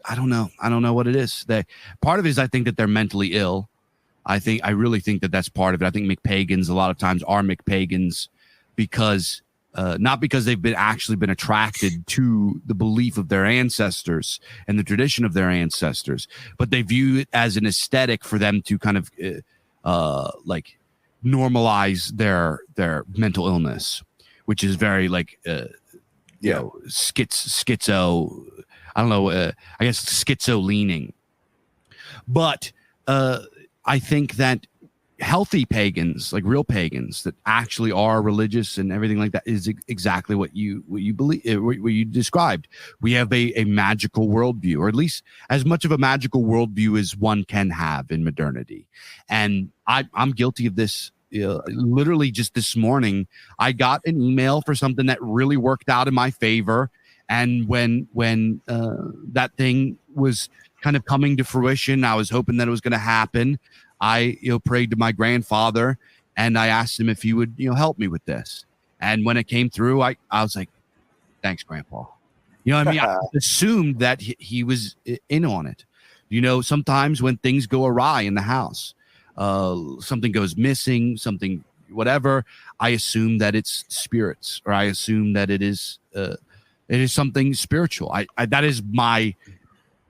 I don't know what it is. Part of it is I think that they're mentally ill. I really think that that's part of it. I think McPagans a lot of times are McPagans because not because they've been attracted to the belief of their ancestors and the tradition of their ancestors, but they view it as an aesthetic for them to kind of like normalize their mental illness, which is very like schizo. I don't know. I guess schizo leaning, but I think that healthy pagans, like real pagans that actually are religious and everything like that, is exactly what you believe, what you described. We have a magical worldview, or at least as much of a magical worldview as one can have in modernity. And I'm guilty of this. Literally just this morning, I got an email for something that really worked out in my favor. And when that thing was kind of coming to fruition, I was hoping that it was going to happen. I prayed to my grandfather and I asked him if he would help me with this. And when it came through, I was like, thanks, Grandpa. I mean, I assumed that he was in on it. Sometimes when things go awry in the house, something goes missing, something whatever, I assume that it's spirits, or I assume that it is something spiritual. That is my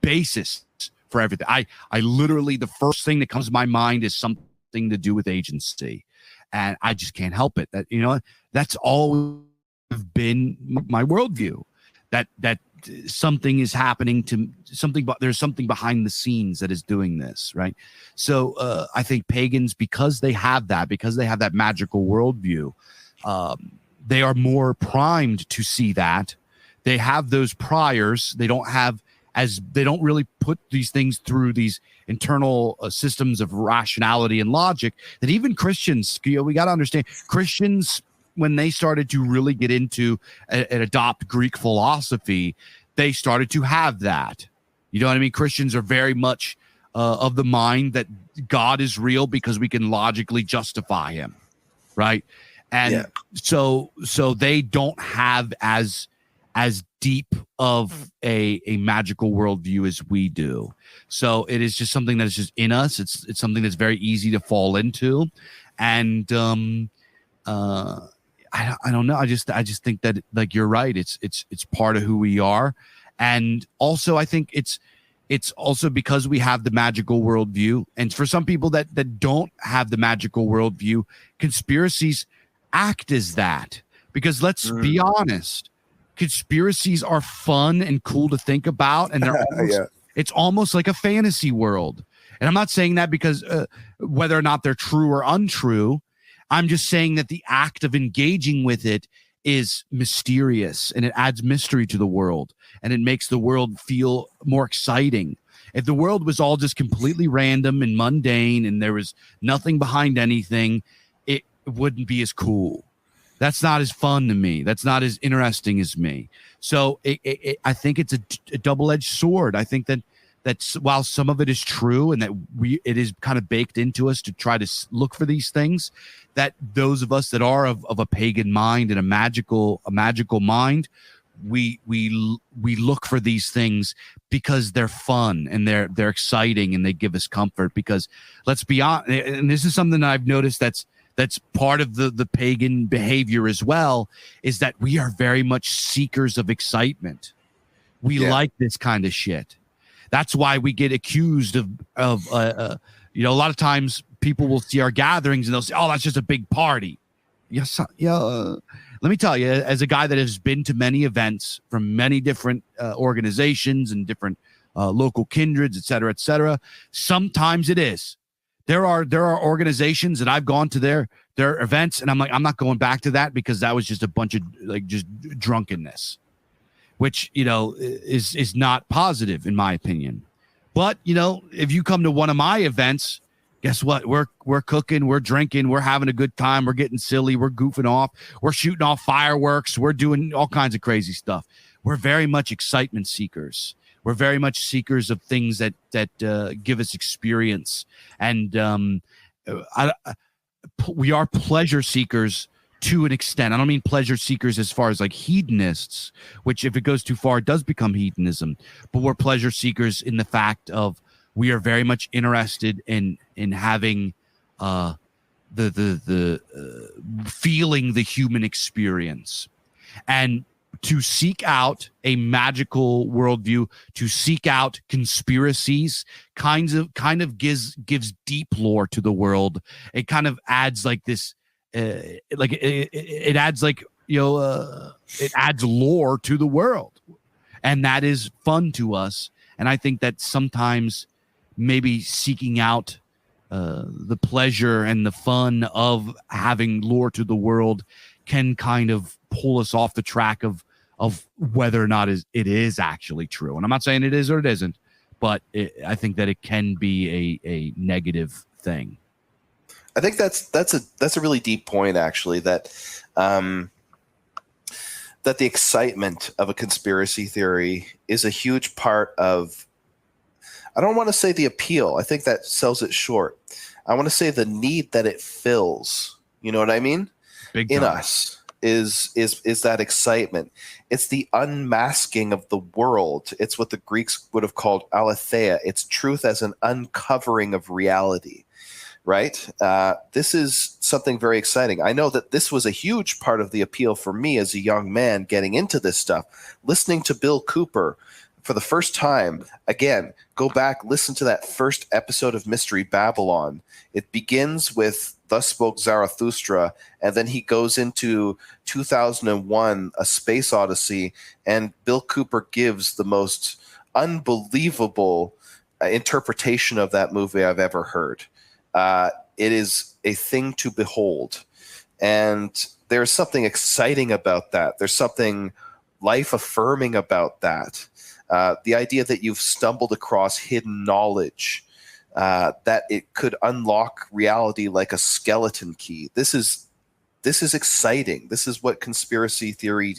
basis for everything. I literally, the first thing that comes to my mind is something to do with agency, and I just can't help it. That that's always been my worldview. That something is happening to something, but there's something behind the scenes that is doing this, right? So I think pagans, because they have that magical worldview, they are more primed to see that. They have those priors. They don't really put these things through these internal systems of rationality and logic that even Christians, we got to understand, Christians, when they started to really get into and adopt Greek philosophy, they started to have that. You know what I mean? Christians are very much of the mind that God is real because we can logically justify him, right? And so they don't have as deep of a magical worldview as we do. So it is just something that is just in us. It's something that's very easy to fall into. And I don't know. I just think that, like, you're right. It's part of who we are. And also I think it's also because we have the magical worldview. And for some people that don't have the magical worldview, conspiracies act as that. Because let's be honest, conspiracies are fun and cool to think about, and they're almost, it's almost like a fantasy world. And I'm not saying that because whether or not they're true or untrue. I'm just saying that the act of engaging with it is mysterious, and it adds mystery to the world, and it makes the world feel more exciting. If the world was all just completely random and mundane and there was nothing behind anything, it wouldn't be as cool. That's not as fun to me. That's not as interesting as me. So I think it's a double-edged sword. I think that's while some of it is true and that it is kind of baked into us to try to look for these things, that those of us that are of a pagan mind and a magical mind, we look for these things because they're fun and they're exciting and they give us comfort. Because let's be honest, and this is something that I've noticed that's part of the pagan behavior as well, is that we are very much seekers of excitement. We like this kind of shit. That's why we get accused of a lot of times people will see our gatherings and they'll say, oh, that's just a big party. yes, let me tell you, as a guy that has been to many events from many different organizations and different local kindreds, et cetera, sometimes it is. There are organizations that I've gone to their events, and I'm like, I'm not going back to that because that was just a bunch of like just drunkenness, which is not positive in my opinion. But if you come to one of my events, guess what? We're cooking, we're drinking, we're having a good time, we're getting silly, we're goofing off, we're shooting off fireworks, we're doing all kinds of crazy stuff. We're very much excitement seekers. We're very much seekers of things that give us experience, and we are pleasure seekers to an extent. I don't mean pleasure seekers as far as like hedonists, which if it goes too far, it does become hedonism. But we're pleasure seekers in the fact of we are very much interested in having the feeling the human experience, and to seek out a magical worldview, to seek out conspiracies, kind of gives deep lore to the world. It kind of adds like this, it adds like it adds lore to the world, and that is fun to us. And I think that sometimes maybe seeking out the pleasure and the fun of having lore to the world can kind of pull us off the track of whether or not it is actually true. And I'm not saying it is or it isn't, but I think that it can be a negative thing. I think that's a really deep point, actually, that the excitement of a conspiracy theory is a huge part of, I don't want to say the appeal. I think that sells it short. I want to say the need that it fills. You know what I mean? Big time. In us is that excitement. It's the unmasking of the world. It's what the Greeks would have called aletheia. It's truth as an uncovering of reality, right? This is something very exciting. I know that this was a huge part of the appeal for me as a young man getting into this stuff. Listening to Bill Cooper for the first time, again, go back, listen to that first episode of Mystery Babylon. It begins with Thus Spoke Zarathustra, and then he goes into 2001, A Space Odyssey, and Bill Cooper gives the most unbelievable interpretation of that movie I've ever heard. It is a thing to behold, and there's something exciting about that. There's something life-affirming about that. The idea that you've stumbled across hidden knowledge, that it could unlock reality like a skeleton key. This is exciting. This is what conspiracy theory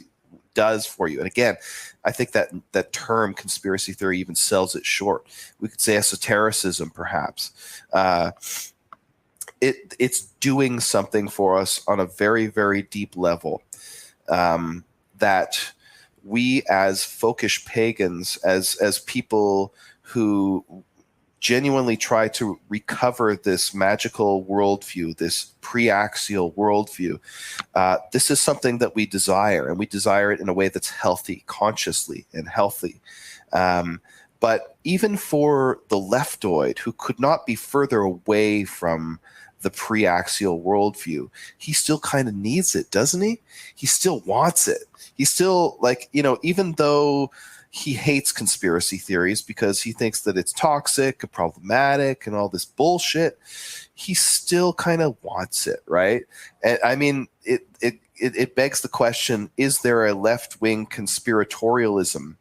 does for you. And again, I think that term conspiracy theory even sells it short. We could say esotericism, perhaps. It's doing something for us on a very, very deep level, that we as folkish pagans, as people who genuinely try to recover this magical worldview, this pre-axial worldview, this is something that we desire, and we desire it in a way that's healthy, consciously and healthy. But even for the leftoid, who could not be further away from the pre-axial worldview, he still kind of needs it, doesn't he? He still wants it. He's still like, even though he hates conspiracy theories because he thinks that it's toxic and problematic and all this bullshit, he still kind of wants it, right? And I mean, it begs the question, is there a left-wing conspiratorialism?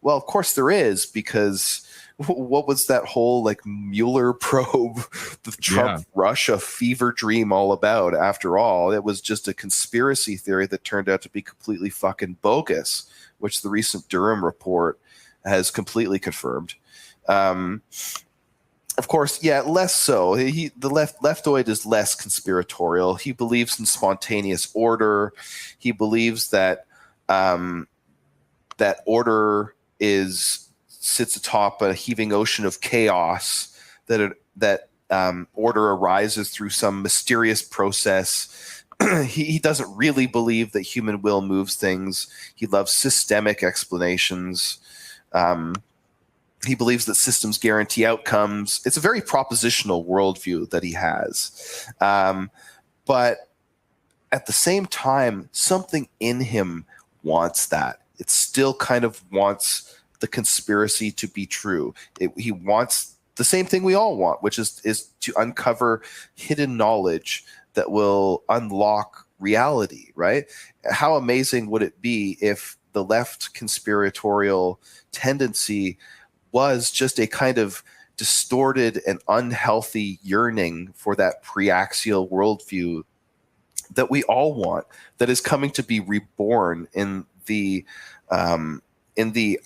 Well, of course there is, because what was that whole like Mueller probe, the Trump-Russia fever dream all about? After all, it was just a conspiracy theory that turned out to be completely fucking bogus, which the recent Durham report has completely confirmed. Of course, less so. The leftoid is less conspiratorial. He believes in spontaneous order. He believes that that order sits atop a heaving ocean of chaos, that order arises through some mysterious process. He doesn't really believe that human will moves things. He loves systemic explanations. He believes that systems guarantee outcomes. It's a very propositional worldview that he has. But at the same time, something in him wants that. It still kind of wants the conspiracy to be true. He wants the same thing we all want, which is to uncover hidden knowledge that will unlock reality, right? How amazing would it be if the left conspiratorial tendency was just a kind of distorted and unhealthy yearning for that pre-axial worldview that we all want, that is coming to be reborn in the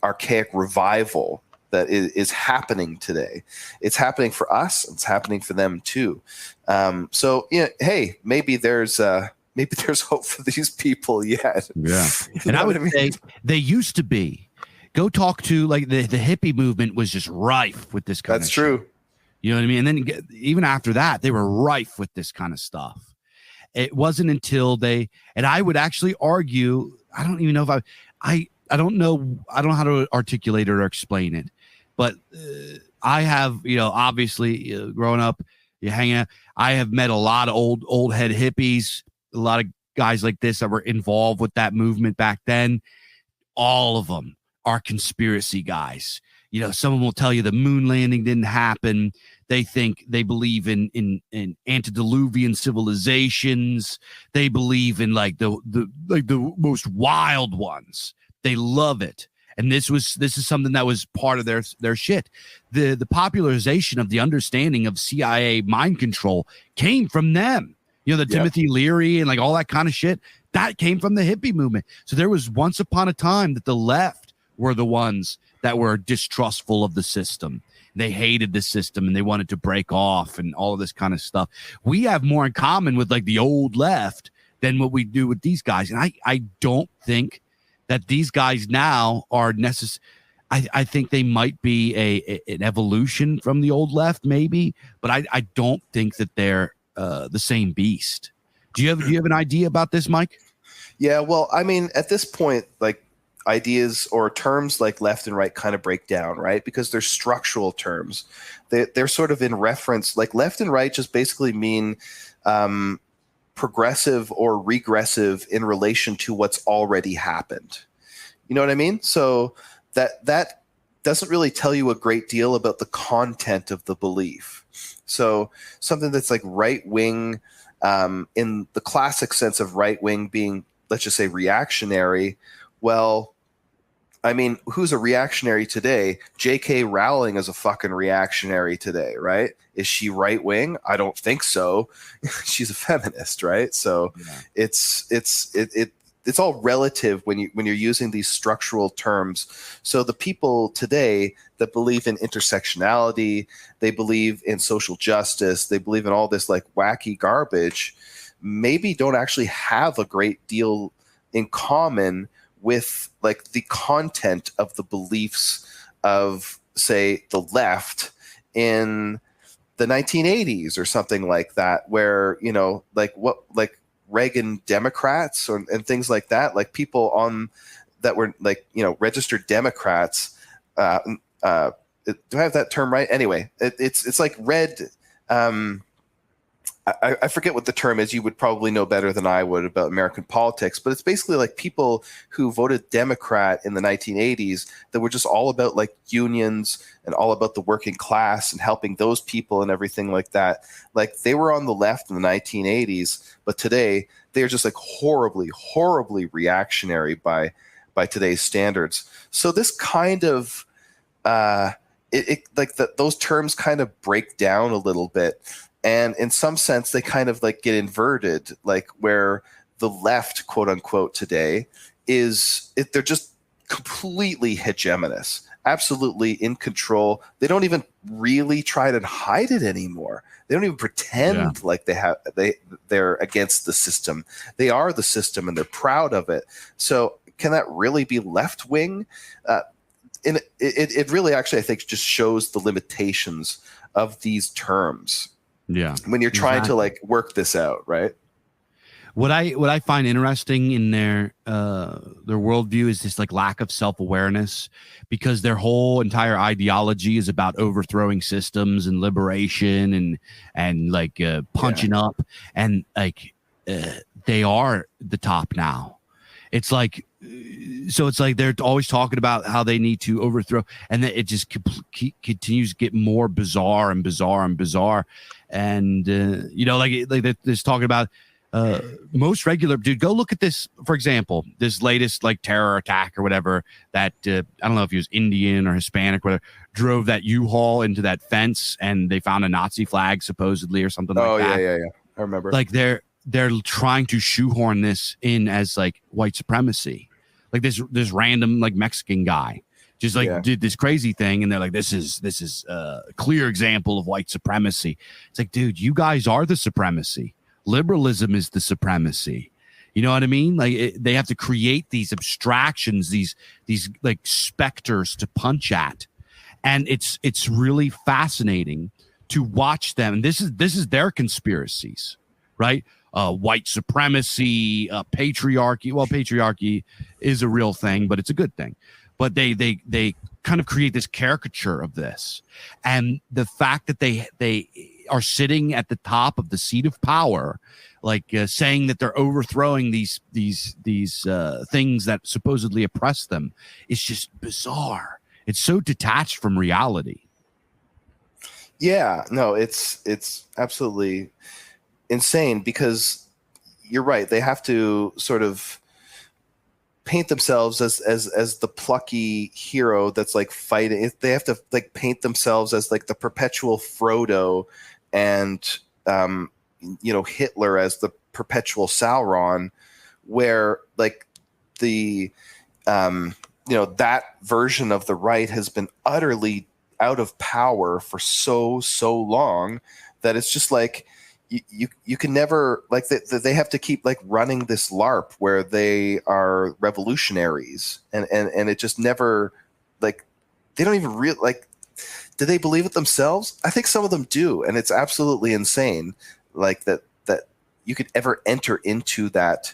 archaic revival that is happening today. It's happening for us. It's happening for them too. So hey, maybe there's hope for these people yet. Yeah, and I would say they used to be. Go talk to like the hippie movement was just rife with this kind of shit. That's true. You know what I mean? And then even after that, they were rife with this kind of stuff. It wasn't until and I would actually argue, I don't even know if I don't know how to articulate it or explain it, but I have, obviously growing up, you hang out, I have met a lot of old head hippies, a lot of guys like this that were involved with that movement back then. All of them are conspiracy guys. Someone will tell you the moon landing didn't happen. They believe in antediluvian civilizations. They believe in like the most wild ones. They love it. And this is something that was part of their shit. The popularization of the understanding of CIA mind control came from them. Timothy Leary and like all that kind of shit, that came from the hippie movement. So there was once upon a time that the left were the ones that were distrustful of the system. They hated the system and they wanted to break off and all of this kind of stuff. We have more in common with like the old left than what we do with these guys. And I don't think that these guys now are necessary. I think they might be an evolution from the old left, maybe, but I don't think that they're the same beast. Do you have an idea about this, Mike? Yeah, well, I mean, at this point, like ideas or terms like left and right kind of break down, right? Because they're structural terms. They're sort of in reference, like left and right just basically mean progressive or regressive in relation to what's already happened. You know what I mean? So that doesn't really tell you a great deal about the content of the belief. So something that's like right wing, in the classic sense of right wing being, let's just say, reactionary. Well, I mean, who's a reactionary today? J.K. Rowling is a fucking reactionary today, right? Is she right wing? I don't think so. She's a feminist, right? So yeah. It's all relative when you're using these structural terms. So the people today that believe in intersectionality, they believe in social justice, they believe in all this like wacky garbage, maybe don't actually have a great deal in common with like the content of the beliefs of, say, the left in the 1980s or something like that, where, like Reagan Democrats and things like that, like people that were like, registered Democrats. Do I have that term right? Anyway, it's like red. I forget what the term is. You would probably know better than I would about American politics, but it's basically like people who voted Democrat in the 1980s that were just all about like unions and all about the working class and helping those people and everything like that. Like they were on the left in the 1980s, but today they are just like horribly, horribly reactionary by today's standards. So this kind of those terms kind of break down a little bit. And in some sense, they kind of like get inverted, like where the left, quote unquote, today they're just completely hegemonous, absolutely in control. They don't even really try to hide it anymore. They don't even pretend like they're against the system. They are the system and they're proud of it. So can that really be left wing? And it really actually, I think, just shows the limitations of these terms. Yeah, when you're trying to like work this out, right? What I find interesting in their worldview is this like lack of self-awareness, because their whole entire ideology is about overthrowing systems and liberation and like punching up, and like they are the top now. It's like, so it's like they're always talking about how they need to overthrow, and then it just continues to get more bizarre and bizarre and bizarre. And like this talking about most regular dude. Go look at this, for example, this latest like terror attack or whatever that I don't know if he was Indian or Hispanic, whatever, drove that U-Haul into that fence, and they found a Nazi flag supposedly or something like that. Yeah. I remember. Like they're trying to shoehorn this in as like white supremacy. Like this random like Mexican guy just like did this crazy thing, and they're like, this is a clear example of white supremacy. It's like, dude, you guys are the supremacy. Liberalism is the supremacy. You know what I mean? Like they have to create these abstractions, these like specters to punch at, and it's really fascinating to watch them. And this is their conspiracies, right? White supremacy, patriarchy. Well, patriarchy is a real thing, but it's a good thing. But they kind of create this caricature of this, and the fact that they are sitting at the top of the seat of power, like saying that they're overthrowing these things that supposedly oppress them, is just bizarre. It's so detached from reality. Yeah, no, it's absolutely insane, because you're right. They have to sort of paint themselves as the plucky hero that's like fighting. They have to like paint themselves as like the perpetual Frodo, and Hitler as the perpetual Sauron, where like the that version of the right has been utterly out of power for so long that it's just like you can never, like, they have to keep like running this LARP where they are revolutionaries, and it just never, like, they don't even do they believe it themselves? I think some of them do, and it's absolutely insane, like that you could ever enter into that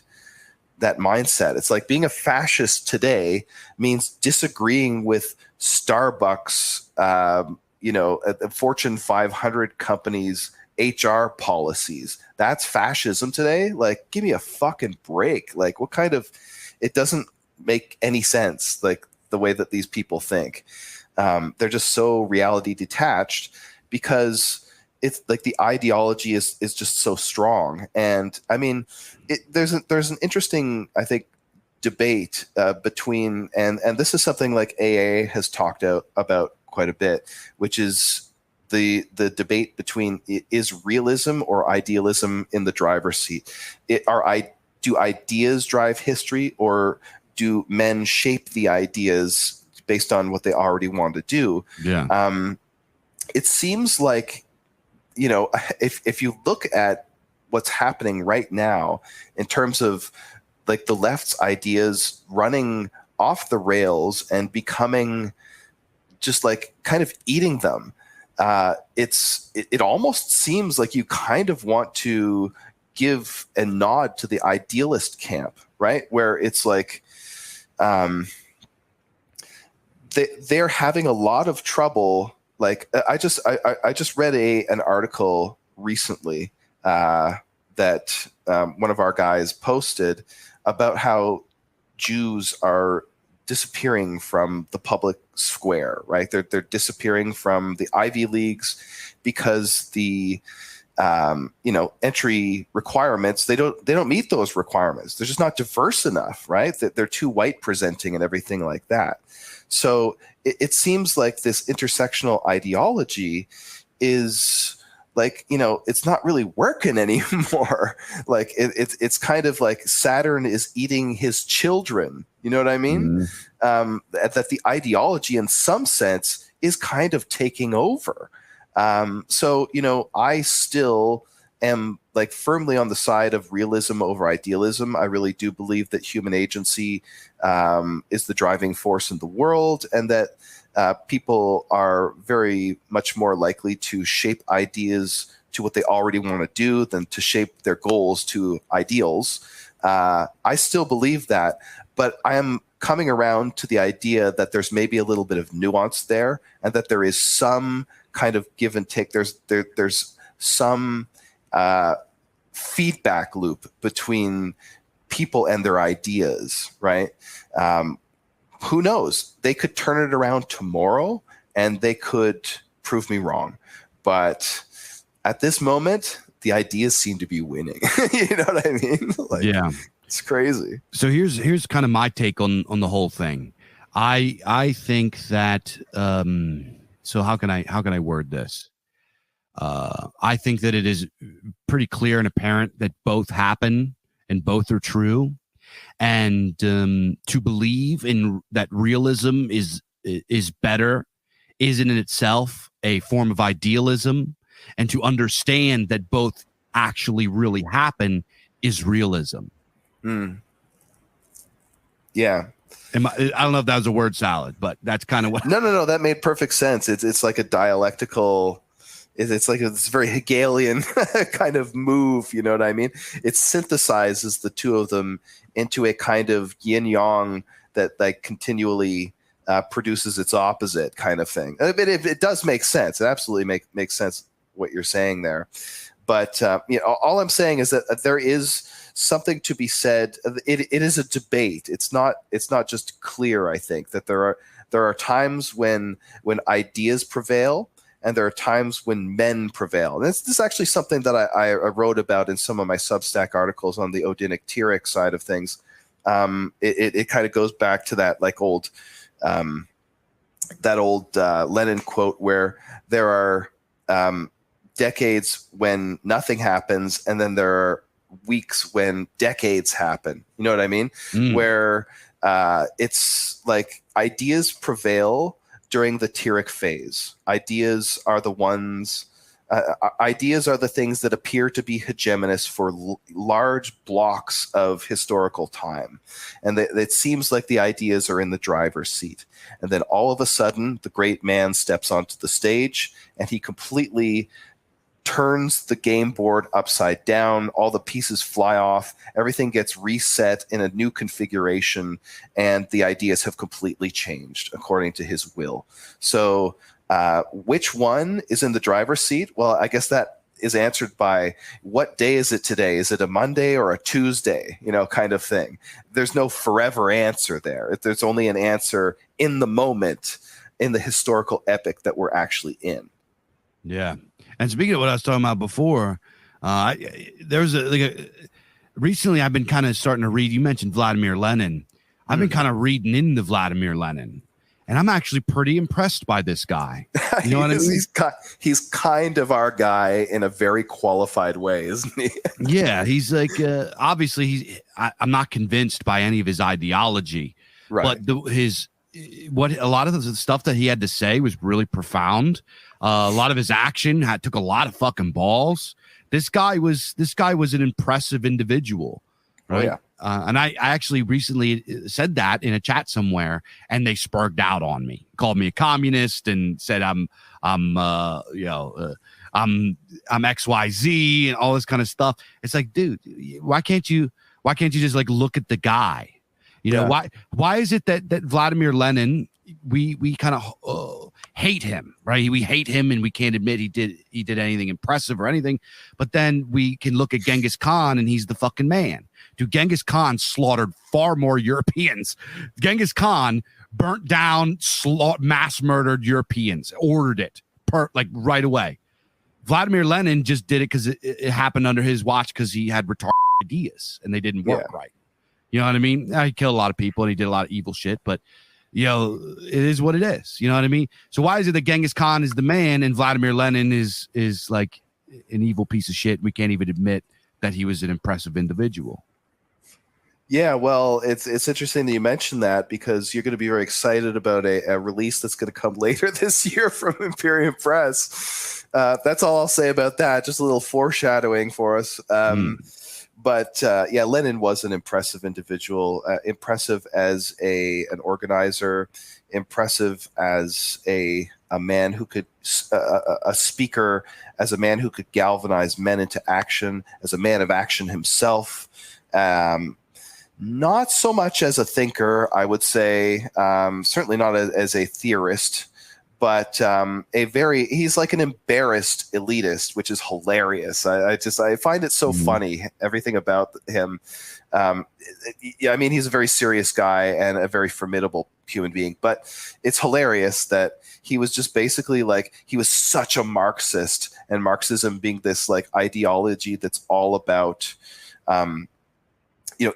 mindset. It's like being a fascist today means disagreeing with Starbucks, a Fortune 500 companies' HR policies. That's fascism today? Like, give me a fucking break. Like, what kind of, it doesn't make any sense, like the way that these people think. They're just so reality detached, because it's like the ideology is just so strong. And I mean, there's an interesting, I think, debate between, and this is something like AA has talked about quite a bit, which is the debate between, is realism or idealism in the driver's seat? Do ideas drive history, or do men shape the ideas based on what they already want to do? Yeah. It seems like, if you look at what's happening right now in terms of like the left's ideas running off the rails and becoming just like kind of eating them, it almost seems like you kind of want to give a nod to the idealist camp, right? Where it's like they're having a lot of trouble. Like I just read an article recently that one of our guys posted about how Jews are disappearing from the public square, right? They're disappearing from the Ivy Leagues because the entry requirements, they don't meet those requirements. They're just not diverse enough, right? They're too white presenting and everything like that. So it seems like this intersectional ideology is like, it's not really working anymore. Like it's kind of like Saturn is eating his children. You know what I mean? Mm. That the ideology in some sense is kind of taking over. So, I still am like firmly on the side of realism over idealism. I really do believe that human agency is the driving force in the world, and that people are very much more likely to shape ideas to what they already want to do than to shape their goals to ideals. I still believe that, but I am coming around to the idea that there's maybe a little bit of nuance there, and that there is some kind of give and take. There's some feedback loop between people and their ideas, right? Who knows? They could turn it around tomorrow and they could prove me wrong. But at this moment, the ideas seem to be winning. You know what I mean? Like, yeah. It's crazy. So here's kind of my take on the whole thing. I think that so how can I word this? I think that it is pretty clear and apparent that both happen and both are true. And to believe in that realism is better isn't in itself a form of idealism, and to understand that both actually really happen is realism. Yeah. I don't know if that was a word salad, but that's kind of what. No. That made perfect sense. It's like a dialectical. It's like it's very Hegelian kind of move. You know what I mean? It synthesizes the two of them into a kind of yin yang that like continually produces its opposite kind of thing. It does make sense. It absolutely makes sense what you're saying there. But all I'm saying is that there is something to be said. It is a debate. It's not just clear. I think that there are times when ideas prevail, and there are times when men prevail. And this is actually something that I wrote about in some of my Substack articles on the Odinic-Tyrrhic side of things. It kind of goes back to that like old Lenin quote where there are decades when nothing happens, and then there are weeks when decades happen. You know what I mean? Where it's like ideas prevail during the Tyrrhic phase. Ideas are the things that appear to be hegemonous for large blocks of historical time. And it seems like the ideas are in the driver's seat. And then all of a sudden, the great man steps onto the stage and he completely turns the game board upside down. All the pieces fly off. Everything gets reset in a new configuration, and the ideas have completely changed according to his will. So which one is in the driver's seat? Well, I guess that is answered by what day is it today? Is it a Monday or a Tuesday? Kind of thing. There's no forever answer there. There's only an answer in the moment, in the historical epoch that we're actually in. Yeah. And speaking of what I was talking about before, recently I've been kind of starting to read. You mentioned Vladimir Lenin. I've been kind of reading into Vladimir Lenin, and I'm actually pretty impressed by this guy. You know what I mean? He's kind of our guy in a very qualified way, isn't he? Yeah, he's like obviously I'm not convinced by any of his ideology, right? But a lot of the stuff that he had to say was really profound. A lot of his action took a lot of fucking balls. This guy was an impressive individual, right? Oh, yeah. And I actually recently said that in a chat somewhere, and they spurred out on me, called me a communist, and said I'm XYZ and all this kind of stuff. It's like, dude, why can't you just like look at the guy? You know, why is it that Vladimir Lenin, we kind of hate him, right? We hate him, and we can't admit he did anything impressive or anything. But then we can look at Genghis Khan, and he's the fucking man. Dude, Genghis Khan slaughtered far more Europeans. Genghis Khan burnt down, mass murdered Europeans, ordered it right away. Vladimir Lenin just did it because it happened under his watch, because he had retarded ideas and they didn't work right. You know what I mean? He killed a lot of people and he did a lot of evil shit, but it is what it is. You know what I mean? So why is it that Genghis Khan is the man and Vladimir Lenin is like an evil piece of shit? We can't even admit that he was an impressive individual. Yeah, well, it's interesting that you mentioned that, because you're going to be very excited about a release that's going to come later this year from Imperium Press. That's all I'll say about that. Just a little foreshadowing for us. But Lenin was an impressive individual, impressive as an organizer, impressive as a man who could, a speaker, as a man who could galvanize men into action, as a man of action himself. Not so much as a thinker, I would say, certainly not as a theorist, but he's like an embarrassed elitist, which is hilarious. I find it so funny, everything about him. Yeah, I mean, he's a very serious guy and a very formidable human being, but it's hilarious that he was just basically like, he was such a Marxist, and Marxism being this like ideology that's all about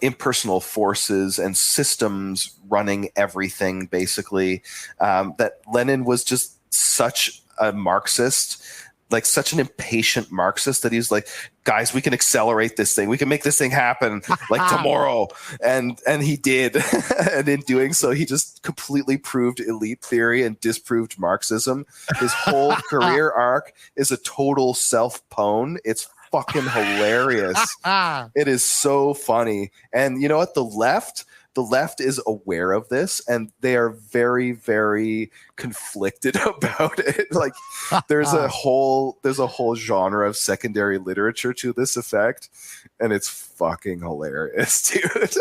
impersonal forces and systems running everything, basically, that Lenin was just such a Marxist, like such an impatient Marxist, that he's like, guys, we can accelerate this thing. We can make this thing happen like tomorrow. And he did. And in doing so, he just completely proved elite theory and disproved Marxism. His whole career arc is a total self-pwn. It's fucking hilarious. It is so funny. And you know what? The left is aware of this, and they are very, very conflicted about it. Like there's a whole genre of secondary literature to this effect, and it's fucking hilarious, dude.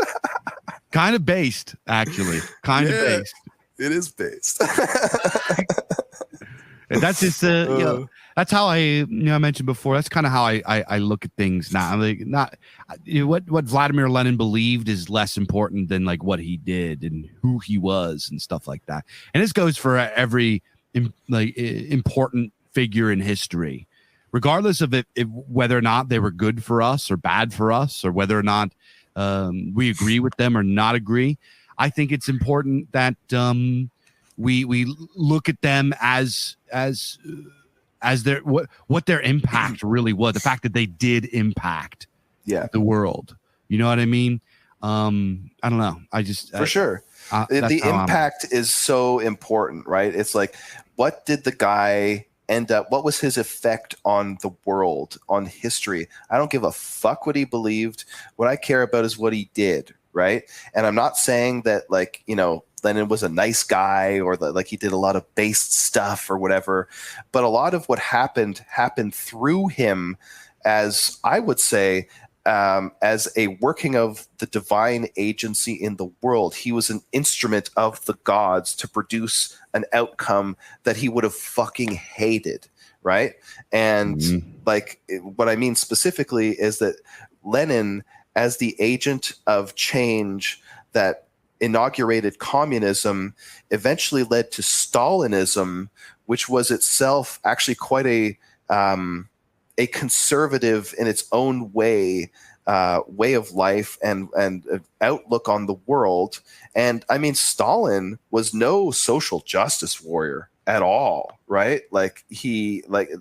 Kind of based, actually. Kind of based. It is based. And that's just that's how I mentioned before. That's kind of how I look at things now. Like, not what Vladimir Lenin believed is less important than like what he did and who he was and stuff like that. And this goes for every important figure in history, regardless of whether or not they were good for us or bad for us, or whether or not we agree with them or not agree. I think it's important that we look at them as their what their impact really was, the fact that they did impact the world. You know what I mean? I don't know. Sure. The impact is so important, right? It's like, what did the guy end up, what was his effect on the world, on history? I don't give a fuck what he believed. What I care about is what he did, right? And I'm not saying that, like, Lenin was a nice guy, or that like he did a lot of based stuff or whatever, but a lot of what happened through him, as I would say, as a working of the divine agency in the world. He was an instrument of the gods to produce an outcome that he would have fucking hated, right? And like, what I mean specifically is that Lenin, as the agent of change that inaugurated communism, eventually led to Stalinism, which was itself actually quite a conservative in its own way of life and outlook on the world. And I mean, Stalin was no social justice warrior at all, right? Like he like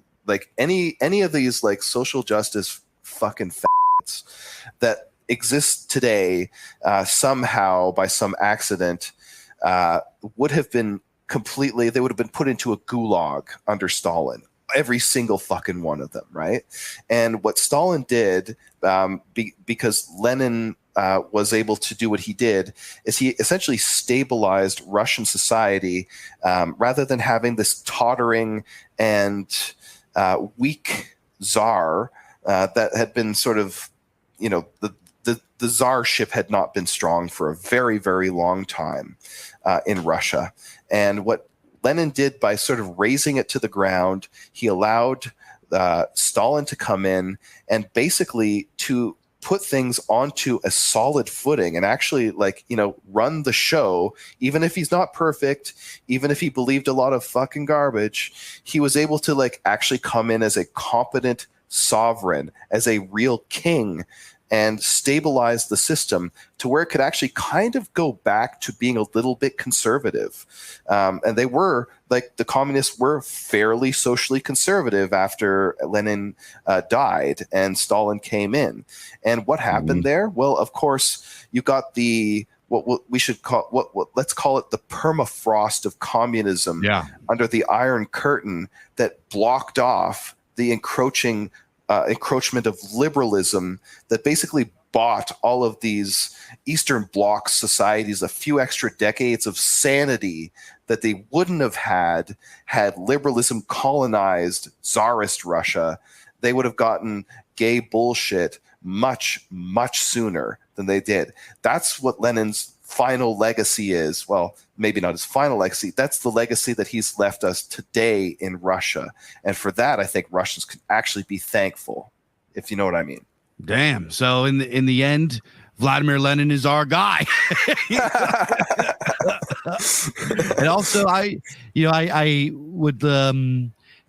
any of these like social justice fucking f***s that exists today, somehow by some accident, would have been they would have been put into a gulag under Stalin. Every single fucking one of them, right? And what Stalin did, because Lenin was able to do what he did, is he essentially stabilized Russian society, rather than having this tottering and weak czar that had been sort of, the czarship had not been strong for a very, very long time in Russia. And what Lenin did by sort of raising it to the ground, he allowed Stalin to come in and basically to put things onto a solid footing and actually, like, run the show. Even if he's not perfect, even if he believed a lot of fucking garbage, he was able to like actually come in as a competent sovereign, as a real king, and stabilize the system to where it could actually kind of go back to being a little bit conservative. And they were, like, the communists were fairly socially conservative after Lenin died and Stalin came in. And what happened there? Well, of course, you got the what we should call let's call it the permafrost of communism under the Iron Curtain that blocked off the encroachment of liberalism that basically bought all of these Eastern Bloc societies a few extra decades of sanity that they wouldn't have had liberalism colonized Tsarist Russia. They would have gotten gay bullshit much, much sooner than they did. That's what Lenin's final legacy is. Well, maybe not his final legacy. That's the legacy that he's left us today in Russia. And for that, I think Russians can actually be thankful, if you know what I mean. Damn. So in the end, Vladimir Lenin is our guy. And also, I would.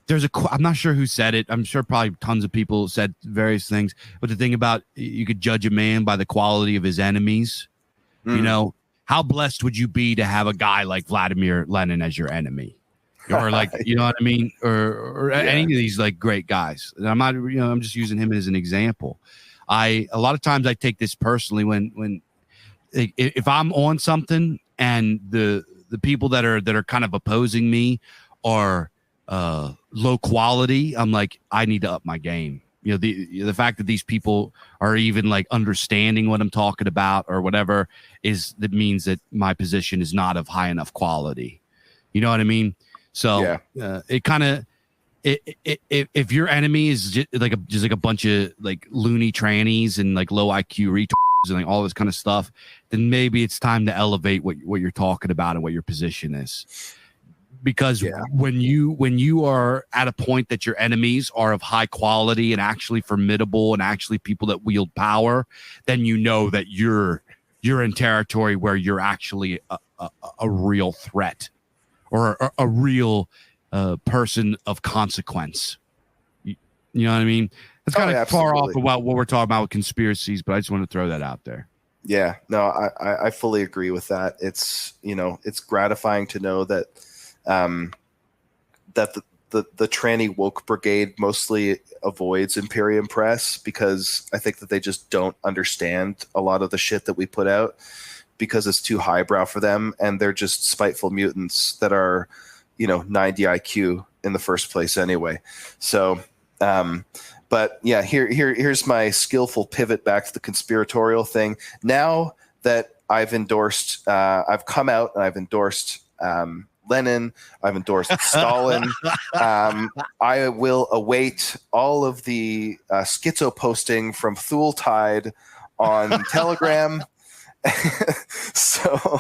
There's I'm not sure who said it. I'm sure probably tons of people said various things. But the thing about you could judge a man by the quality of his enemies. You know, how blessed would you be to have a guy like Vladimir Lenin as your enemy? Or like, you know what I mean? Or any of these like great guys. And I'm not, I'm just using him as an example. A lot of times I take this personally when if I'm on something and the people that are kind of opposing me are low quality, I'm like, I need to up my game. The fact that these people are even like understanding what I'm talking about or whatever that means that my position is not of high enough quality. You know what I mean? So it kind of if your enemy is just like a bunch of like loony trannies and like low IQ retards and like all this kind of stuff, then maybe it's time to elevate what you're talking about and what your position is. Because when you are at a point that your enemies are of high quality and actually formidable and actually people that wield power, then you know that you're in territory where you're actually a real threat or a real person of consequence. You know what I mean? That's kind of far off about what we're talking about with conspiracies, but I just want to throw that out there. Yeah, no, I fully agree with that. It's it's gratifying to know that that the tranny woke brigade mostly avoids Imperium Press, because I think that they just don't understand a lot of the shit that we put out because it's too highbrow for them, and they're just spiteful mutants that are 90 IQ in the first place anyway. So but yeah, here's my skillful pivot back to the conspiratorial thing. Now that I've come out and I've endorsed Lenin, I've endorsed Stalin. I will await all of the schizo posting from Thultide on Telegram. so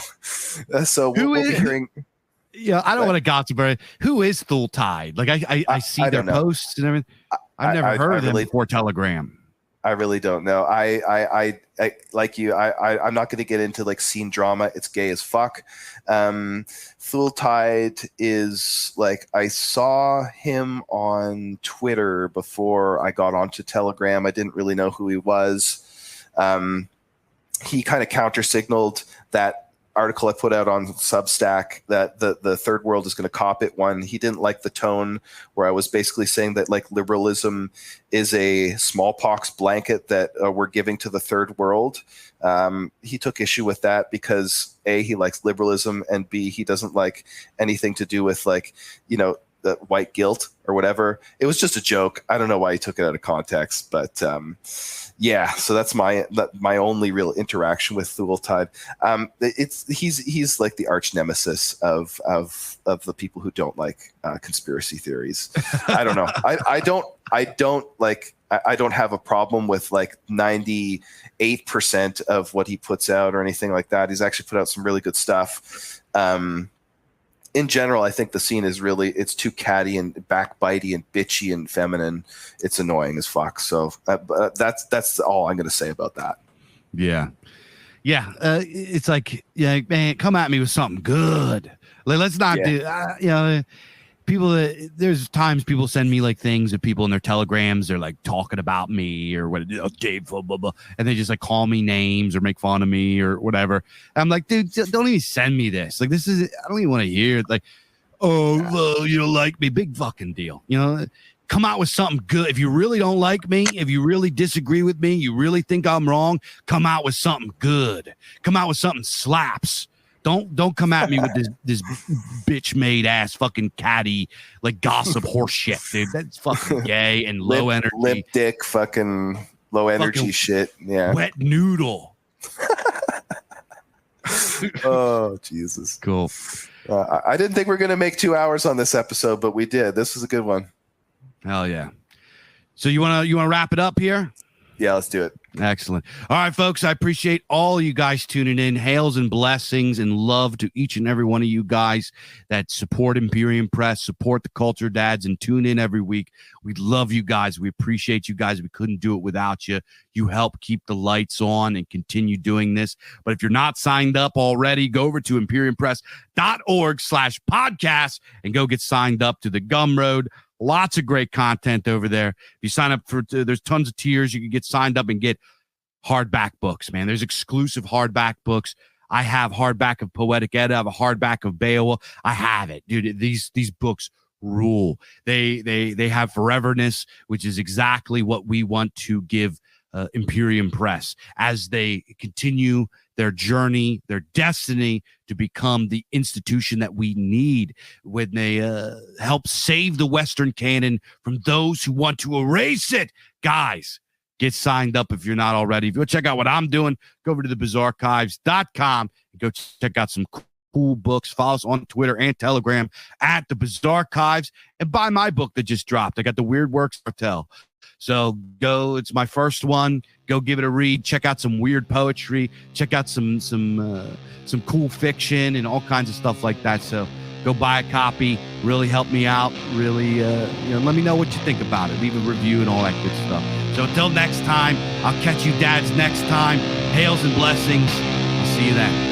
we'll be hearing. Yeah, I don't want to gossip, but who is Thultide? Like I see their posts and everything. I've never heard of them before Telegram. I really don't know. I like you. I'm not going to get into like scene drama. It's gay as fuck. Thultide is like, I saw him on Twitter before I got onto Telegram. I didn't really know who he was. He kind of counter signaled that article I put out on Substack that the third world is going to cop it one. He didn't like the tone where I was basically saying that like liberalism is a smallpox blanket that we're giving to the third world. He took issue with that because A, he likes liberalism, and B, he doesn't like anything to do with like, the white guilt or whatever. It was just a joke. I don't know why he took it out of context, but yeah, so that's my only real interaction with Thultide. He's like the arch nemesis of the people who don't like conspiracy theories. I don't know. I don't have a problem with like 98% of what he puts out or anything like that. He's actually put out some really good stuff. In general, I think the scene is it's too catty and backbitey and bitchy and feminine. It's annoying as fuck. So that's all I'm going to say about that. Yeah. Yeah. It's like, man, come at me with something good. Like, let's not do, people there's times people send me like things of people in their telegrams. They're like talking about me or what, Dave, blah, blah, blah. And they just like call me names or make fun of me or whatever. And I'm like, dude, don't even send me this. Like, this is, I don't even want to hear it. Like, well, you don't like me. Big fucking deal. Come out with something good. If you really don't like me, if you really disagree with me, you really think I'm wrong, come out with something good. Come out with something slaps. Don't come at me with this bitch made ass fucking catty like gossip horse shit, dude. That's fucking gay and low energy. Lip dick fucking low energy fucking shit. Yeah. Wet noodle. Oh, Jesus. Cool. I didn't think we were going to make 2 hours on this episode, but we did. This was a good one. Hell yeah. So you want to wrap it up here? Yeah, let's do it. Excellent. All right, folks, I appreciate all you guys tuning in. Hails and blessings and love to each and every one of you guys that support Imperium Press, support the Culture Dads, and tune in every week. We love you guys. We appreciate you guys. We couldn't do it without you. You help keep the lights on and continue doing this. But if you're not signed up already, go over to imperiumpress.org/podcast and go get signed up to the Gumroad. Lots of great content over there. If you sign up for, there's tons of tiers. You can get signed up and get hardback books, man. There's exclusive hardback books. I have hardback of Poetic Edda. I have a hardback of Beowulf. I have it, dude. These books rule. They have foreverness, which is exactly what we want to give Imperium Press as they continue their journey, their destiny to become the institution that we need when they help save the Western canon from those who want to erase it. Guys, get signed up if you're not already. If you want to check out what I'm doing, go over to thebizarchives.com and go check out some cool books. Follow us on Twitter and Telegram at The Bizarchives and buy my book that just dropped. I got the Weird Works Cartel. So go, it's my first one. Go give it a read. Check out some weird poetry. Check out some cool fiction and all kinds of stuff like that. So go buy a copy. Really help me out. Really, let me know what you think about it. Leave a review and all that good stuff. So until next time, I'll catch you dads next time. Hails and blessings. I'll see you then.